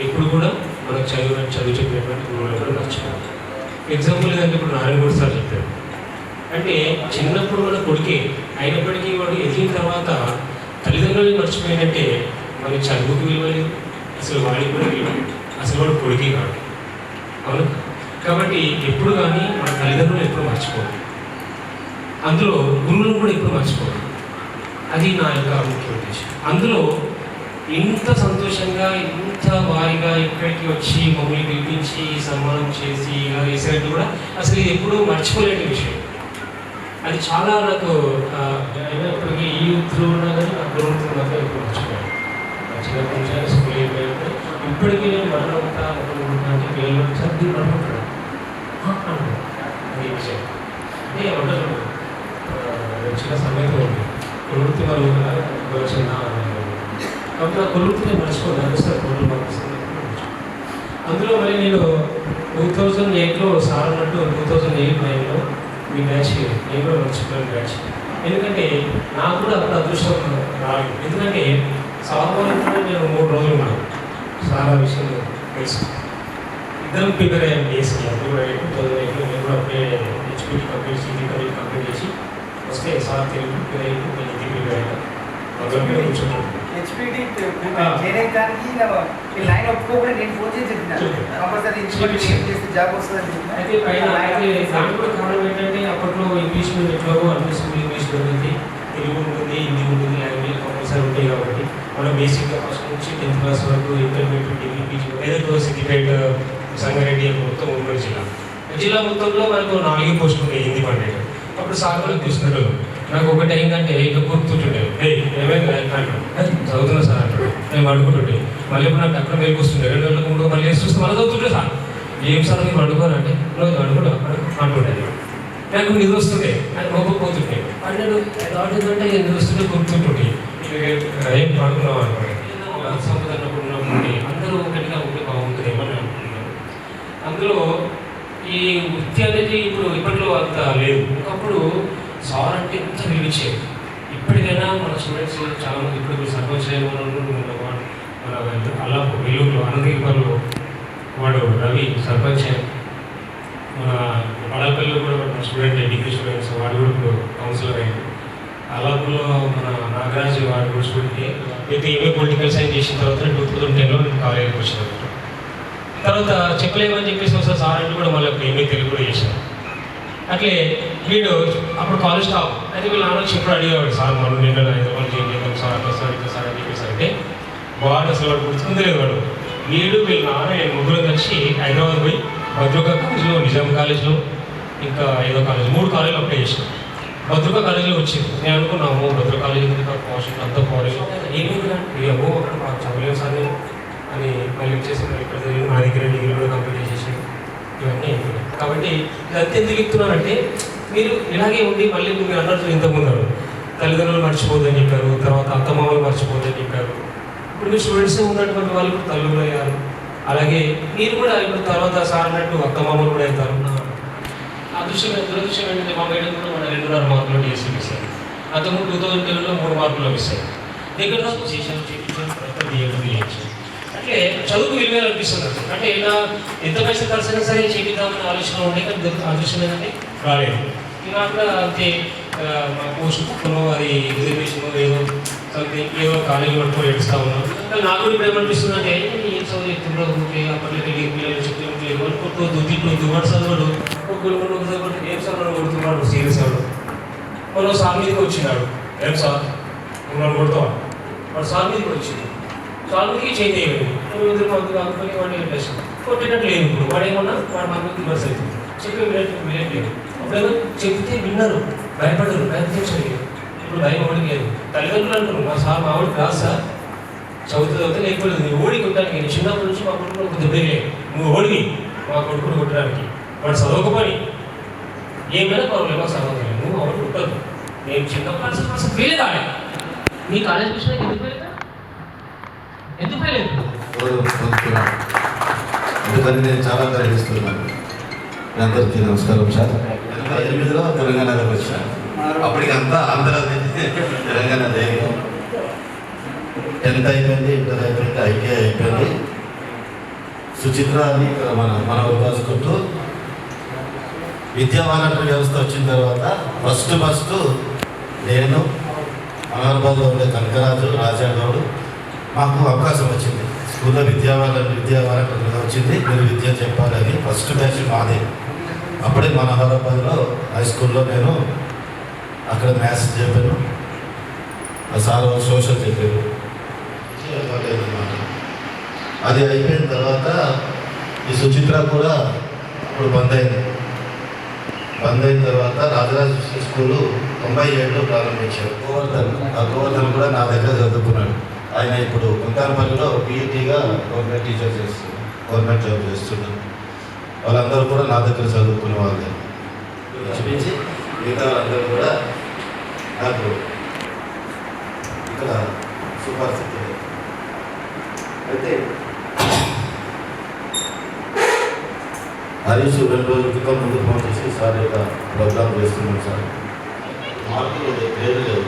ఎప్పుడు కూడా మనకు చదువు చెప్పినటువంటి గురువులు కూడా మర్చిపోవద్దు. ఎగ్జాంపుల్ ఏంటంటే ఇప్పుడు నారాయణగూడ సార్ చెప్పారు, అంటే చిన్నప్పుడు మన కొడుకే అయినప్పటికీ వాడు ఎదిగిన తర్వాత తల్లిదండ్రులు మర్చిపోయినట్టే మరి చదువుకు విలువలేదు, అసలు వాడికి కూడా విలువలేదు, అసలు వాడు కొడుకే కాదు, అవును. కాబట్టి ఎప్పుడు కానీ మన తల్లిదండ్రులు ఎప్పుడు మర్చిపోవాలి, అందులో గురువులను కూడా ఎప్పుడు మర్చిపోవాలి. అది నా యొక్క ముఖ్య ఉద్దేశం. అందులో ఇంత సంతోషంగా ఇంత వారిగా ఇక్కడికి వచ్చి మమ్మల్ని పిలిపించి సన్మానం చేసి ఇలా చేసేది కూడా అసలు ఇది ఎప్పుడూ మర్చిపోలేని విషయం. అది చాలా నాకు ఇప్పటికీ ఈ యూత్లో ఉన్నా కానీ నా గురువుతో మాత్రం ఎప్పుడు మర్చిపోయాను. చిన్నప్పటి నుంచి స్కూల్ అయిపోయింటే ఇప్పటికీ నేను మరణంతా అంటే పిల్లలు సర్ది మరణించాను అది విషయం. అంటే ఏమంటారు చిన్న సమయంలో ఉంది కొలుగుతి వాళ్ళు చిన్న కాబట్టి నా కొలుగుతిని మర్చిపోతాను సార్ కొలు పంపిస్తుంది. అందులో మరి నేను 2008లో సార్ అన్నట్టు 2008-9లో మీ బ్యాచ్ నేను కూడా మర్చిపోయాను బ్యాచ్. ఎందుకంటే నాకు కూడా అప్పుడు అదృష్టం రాలేదు. ఎందుకంటే సార్ వాళ్ళు నేను 3 రోజులు ఉన్నాను చాలా విషయం తెలుసు. ఇద్దరం ప్రిపేర్ అయ్యాను డిఎస్సీ. అది కూడా 2008లో నేను కూడా అప్పుడే హెచ్పీటీ కంప్లీట్ సిటీ కంప్లీట్ చేసి వస్తే సార్ తెలుగు ప్రిపేర్ అయ్యి హిందీ ప్రిపేర్ అయ్యాను. కూర్చుంటాను హెచ్పిటి చేయడానికి ఈ లైన్ ఒప్పుకోకుండా నేను ఫోన్ చేసి చెప్పిన కంపల్సరీ ఇన్స్టిట్యూట్ చేస్తే జాబ్ వస్తుందని చెప్పిన. అయితే పైన దానికి కూడా కారణం ఏంటంటే అప్పట్లో ఇంగ్లీష్ మీడియం ఎట్లాగో అన్ని స్కూల్ ఇంగ్లీష్ ఉంది, తెలుగు ఉంటుంది, హిందీ ఉంటుంది, లాంగ్వేజ్ కంపల్సరీ ఉంటాయి కాబట్టి మనం బేసిక్గా ఫస్ట్ నుంచి 10th క్లాస్ వరకు ఇంటర్మీడియట్ డిగ్రీ పీజీ ఏదో సిద్దిపేట సంగారెడ్డి మొత్తం ఉమ్మడి జిల్లా మొత్తంలో మనకు 4 పోస్టులు ఉంటాయి హిందీ పండిట్. అప్పుడు సార్ వాళ్ళకి చూస్తున్నారు. నాకు ఒకటి అయిందంటే ఇక గుర్తుంటుండే ఏమైంది చదువుతున్నా సార్ అంటాడు, నేను పడుకుంటుంటే మళ్ళీ ఇప్పుడు నాకు అక్కడ మేలుకు వస్తుండే 2 గంటలకు 3 మళ్ళీ చూస్తే మళ్ళీ చదువుతుంటే సార్ ఏం సార్ మీరు పడుకోనంటే నువ్వు పడుకుంటా అంటుండే. నాకు నిద్ర వస్తుండే, నాకు మొప్పపోతుండే 12 దాటిందంటే నిద్ర వస్తుంటే గుర్తుంటుండే ఏం పడుకున్నావు అనుకోండి. సంపదన్నప్పుడు అందరూ ఒకటిగా ఉంటే బాగుంటుంది ఏమని అనుకుంటున్నాను. అందులో ఈ వృత్తి అనేది ఇప్పుడు ఇప్పట్లో అంత లేదు. ఒకప్పుడు సార్ అంటే ఎంత విలువిచ్చేది. ఇప్పటికైనా మన స్టూడెంట్స్ చాలామంది ఇప్పుడు సర్పంచ్ మన అలా వెల్లూరులో అనంతగిరిలో వాడు రవి సర్పంచ్, మన పడాపల్లిలో కూడా మన స్టూడెంట్ డిగ్రీ స్టూడెంట్స్ వాడు కూడా ఇప్పుడు కౌన్సిలర్ అయ్యాడు. అలాపులో మన నాగరాజ్ వాడు కూడా స్టూడెంట్. అయితే ఏమే పొలిటికల్ సైన్స్ చేసిన తర్వాత 2010లో కాలేజీకి వచ్చాను. తర్వాత చెప్పలేమని చెప్పేసి ఒకసారి సార్ అంటే కూడా మళ్ళీ ఏమీ తెలుగు కూడా చేశాను. అట్లే వీడు అప్పుడు కాలేజ్ స్టాఫ్ అయితే వీళ్ళు నాన్న చెప్పి అడిగేవాడు, సార్ మనం నిన్న హైదరాబాద్ చేంజ్ చేద్దాం సార్ అట్లా సార్ ఇట్లా సార్ అని చెప్పేసి అంటే వాడు అసలు వాడు గుర్తుందలేదు. వాడు వీళ్ళు వీళ్ళ నాన్న నేను ముగ్గురు కలిసి హైదరాబాద్ పోయి భద్రకా కాలేజ్లో, నిజాం కాలేజ్లో, ఇంకా ఏదో కాలేజ్ 3 కాలేజీలు అప్లై చేసాను. భద్రకా కాలేజీలో వచ్చింది. నేను అనుకున్నాము భద్రకా కాలేజీ పోషన్ అంతా కాలేజ్ ఏమైంది ఏమో అక్కడ మాకు చదవలేము సార్ నేను అని మళ్ళీ వచ్చేసి ఇక్కడ నా దగ్గర డిగ్రీ కూడా కంప్లీట్ చేసేసి ఇవన్నీ అయిపోయినాయి. కాబట్టి ఇదంతా ఎందుకు చెప్తున్నానంటే మీరు ఇలాగే ఉండి మళ్ళీ మీరు అన్నట్టు ఇంతకుముందు తల్లిదండ్రులు మర్చిపోద్దని చెప్పారు, తర్వాత అత్తమామలు మర్చిపోద్దని చెప్పారు. ఇప్పుడు మీరు స్టూడెంట్స్ ఉన్నటువంటి వాళ్ళు కూడా తల్లులు అయ్యారు. అలాగే మీరు కూడా ఇప్పుడు తర్వాత సార్ అన్నట్టు అత్తమామలు కూడా అవుతారు. దురదృష్టం ఏంటంటే మా మేడం కూడా మన 2.5 మార్కులు డిఎస్సీ మిస్ అయ్యారు. అంతకుముందు 2010లో 3 మార్కులు మిస్ అయ్యారు. దగ్గర చేసాను చేయించాను. అంటే చదువుకు విలువ అనిపిస్తుంది. అంటే ఇలా ఎంత పైసలు ఖర్చైనా సరే చేపిద్దామని ఆలోచన ఉండే, కానీ అదృష్టం ఏంటంటే రాలేదు. ఇలా కూడా అంతే మా పోస్ట్ పక్కనో అది రిజర్వేషన్ ఏదో సంథింగ్ ఏదో కాలేజీ పట్టుకొని ఏడుస్తూ ఉన్నాం. కానీ నాకు కూడా ఇప్పుడు ఏమనిపిస్తుంది అంటే ఏం చదువు చెప్తుండో అప్పట్లో పిల్లలు చెప్తుంటే కొట్టొద్దు తిట్టొద్దు వాడు చదవడు చదవడు ఏం చదవడం కొడుతున్నాడు సీరియస్ అవ్వడు. వాళ్ళు సార్ మీదకి వచ్చినాడు, ఏం సార్ నన్ను కొడతావాడు. వాడు సార్ మీదకి వచ్చింది, సార్కి చేంజ్ అయ్యాడు. ఇద్దరు మందులు అనుకుని వాడిని ఇంట్రెస్ట్ కొట్టేటట్టు లేదు. ఇప్పుడు వాడు ఏమన్నా వాడు మనకు రివర్స్ అవుతుంది. చెప్పి వినట్లేదు. అప్పుడేమో చెప్తే విన్నారు, భయపడ్డారు, భయపడించలేదు. ఇప్పుడు భయం ఓడికి లేదు. తల్లిదండ్రులు అంటారు మా సార్ మా వాడికి రాదు సార్, చదువుతే లేకపోలేదు. నువ్వు ఓడి కొట్టడానికి నేను చిన్నప్పటి నుంచి మా కొడుకుని ఒక దెబ్బలే, నువ్వు ఓడివి మా కొడుకుని కొట్టడానికి. వాడు చదవకపోని ఏమైనా ప్రాబ్లం మాకు సంబంధం లేదు, నువ్వు వాడు కొట్టదు. నేను చిన్నప్పుడు అసలు ఫెయిల్ కాలే. నీ కాలేజ్ విషయం ఎందుకు ఫెయిల్? ఎందుకు ఫెయిల్ లేదు? ఎందుకని నేను చాలా గ్రహిస్తున్నాను. అందరికీ నమస్కారం సార్. 2008లో తెలంగాణలోకి వచ్చాను. అప్పటికంతా ఆంధ్ర తెలంగాణ లేదు. 10th అయిపోయింది, ఇంటర్ అయిపోయింది, ఐటీఐ అయిపోయింది. సుచిత్ర అని ఇక్కడ మన ఉపాసుకుంటూ విద్యా వాలంటీర్ వ్యవస్థ వచ్చిన తర్వాత ఫస్ట్ నేను అమరాబాద్లో ఉండే కనకరాజు, రాజాగౌడ్ మాకు అవకాశం వచ్చింది. స్కూల్లో విద్యా వాలంటీర్ వచ్చింది, మీరు విద్య చెప్పాలని. ఫస్ట్ బ్యాచ్ మాదే. అప్పుడే మనోహరాబాద్లో హై స్కూల్లో నేను అక్కడ మ్యాథ్స్ చెప్పాను, సార్ సోషల్ చెప్పారు. అది అయిపోయిన తర్వాత ఈ సుచిత్ర కూడా ఇప్పుడు బంద్ అయింది. బంద్ అయిన తర్వాత రాజరాజ స్కూలు 97లో ప్రారంభించారు. గోవర్ధన్ కూడా నా దగ్గర చదువుకున్నాడు. ఆయన ఇప్పుడు కుంటారపల్లిలో పీఈటీగా గవర్నమెంట్ టీచర్ చేస్తున్నారు, గవర్నమెంట్ జాబ్ చేస్తున్నారు. వాళ్ళందరూ కూడా నా దగ్గర చదువుకునే వాళ్ళే. చూపించి మిగతా వాళ్ళందరూ కూడా నాకు ఇక్కడ సుపరిస్థితి. అయితే హరీష్ 2 రోజుల క్రితం ముందు ఫోన్ చేసి సార్ యొక్క ప్రోగ్రామ్ చేస్తున్నాం సార్, మార్కులు గ్రేడ్ లేవు.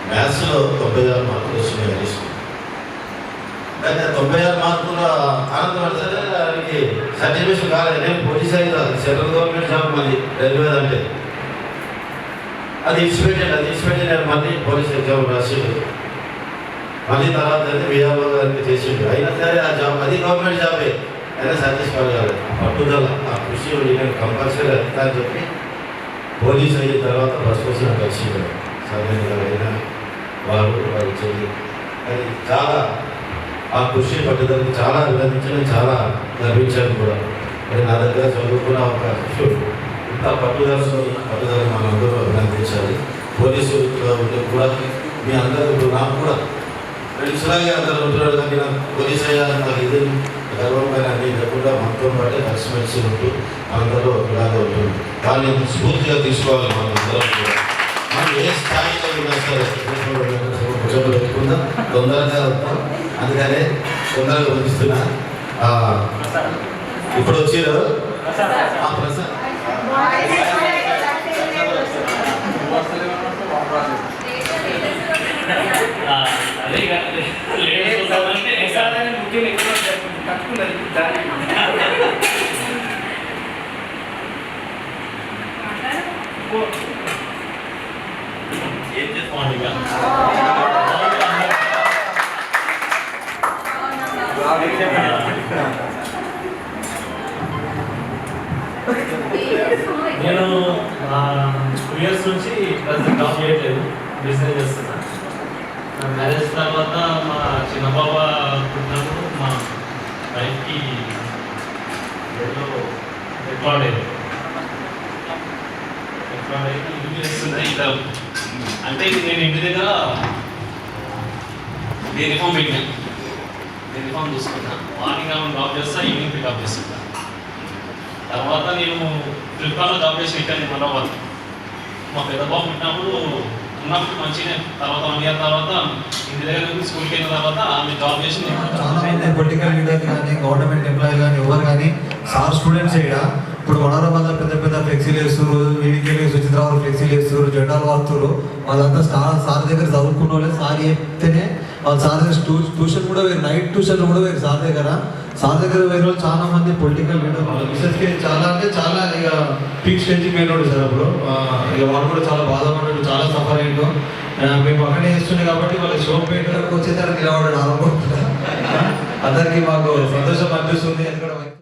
మ్యాథ్స్లో 96 మార్కులు వచ్చినాయి హరీష్. కానీ 96 మార్కుల ఆనందం అంటే దానికి సర్టిఫికేషన్ కాలేదు. నేను పోలీస్ అయిందా సెంట్రల్ గవర్నమెంట్ జాబ్ మళ్ళీ రైల్వే అంటే అది ఇచ్చిపెట్టాను. నేను మళ్ళీ పోలీస్ ఎగ్జామ్ రాసి మళ్ళీ తర్వాత అయితే విఆర్ఓ గారికి చేసిండు. అయినా సరే ఆ జాబ్ అది గవర్నమెంట్ జాబే అయినా సాటిస్ఫై కాదు. పట్టుదల ఆ కృషి నేను కంపల్సరీ అది అని చెప్పి పోలీస్ అయిన తర్వాత ఫస్ట్ వచ్చిన వచ్చింది సరైన అయినా వాళ్ళు చెల్లి అది చాలా ఆ కృషి పట్టుదలకి చాలా అభినందించడం, చాలా గర్వించాను కూడా. మరి నా దగ్గర చదువుకున్న ఒక ఇంత పట్టుదల మనందరూ అభినందించాలి. పోలీసులు కూడా మీ అందరూ నాకు కూడా ఫ్రెండ్స్లాగే అందరూ ఉంటున్నారు, కానీ నాకు పోలీస్ అయ్యారంత ఇది గర్వంగా అన్నీ లేకుండా మనతో పాటే కలిసిమెలిసి ఉంటూ అందరూ ఒకలాగా ఉంటుంది. వాళ్ళని స్ఫూర్తిగా తీసుకోవాలి మనందరం కూడా. మనం ఏ స్థాయిలో ఉన్నా సరే భుజంలో పెట్టుకుందాం, తొందరగా వద్దాం. అందుకనే తొందరగా పంపిస్తున్నా. ఇప్పుడు వచ్చారు ప్రసాద్ ఏం చేసుకోండి ఇక నేను 2 years నుంచి ప్రజెంట్ జాబ్ చేయట్లేదు, బిజినెస్ చేస్తున్నా. నా మ్యారేజ్ తర్వాత మా చిన్న బాబ పుట్టినప్పుడు మా వైఫ్కి ఏదో రికార్డ్ అయ్యి ఇంటికి చేస్తుంది. ఇలా అంటే నేను ఇంటి దగ్గర యూనిఫామ్ పెట్టినా, యూనిఫామ్ చూసుకున్నా. మార్నింగ్ ఆమె డ్రాప్ చేస్తా, ఈవినింగ్ పికప్ చేస్తున్నా. తర్వాత నేను ఫ్లిప్కార్ట్లో జాబ్ చేసి ఇట్టాను హైదరాబాద్. మా పెద్ద బాబు పుట్టినప్పుడు ఉన్నప్పుడు మంచిగా, తర్వాత 1 year తర్వాత ఇంటి దగ్గర నుంచి స్కూల్కి వెళ్ళిన తర్వాత ఆమె జాబ్ చేసి చాలా మంది పొలిటికల్ లీడర్ కానీ గవర్నమెంట్ ఎంప్లాయీ కానీ ఎవరు కానీ సార్ స్టూడెంట్స్ ఇక్కడ ఇప్పుడు మనోరమంలో పెద్ద పెద్ద ఫ్లెక్సీలు వేస్తారు, వీడికి సుచిత్రాలు ఫ్లెక్సీలు వేస్తారు, జెండాలు వాడుతారు. వాళ్ళంతా సార్ దగ్గర చదువుకున్న వాళ్ళే. సార్ చెప్తేనే వాళ్ళు సార్ దగ్గర ట్యూషన్ కూడా వేరు, నైట్ ట్యూషన్ కూడా వేరు. సార్ దగ్గర వేరే వాళ్ళు చాలా మంది పొలిటికల్ లీడర్ బిజినెస్కి చాలా అంటే చాలా ఇక పీక్ స్టేజ్కి వెళ్ళాడు సార్. అప్పుడు ఇక వాళ్ళు కూడా చాలా బాధపడ్డాడు, చాలా సఫర్ అయ్యాడు. మేము అక్కడే చేస్తుండే కాబట్టి వాళ్ళ షో పేటకు వచ్చేసరికి నిలబడ్డాడు ఆరంభం. అందరికీ మాకు సంతోషం అనిపిస్తుంది.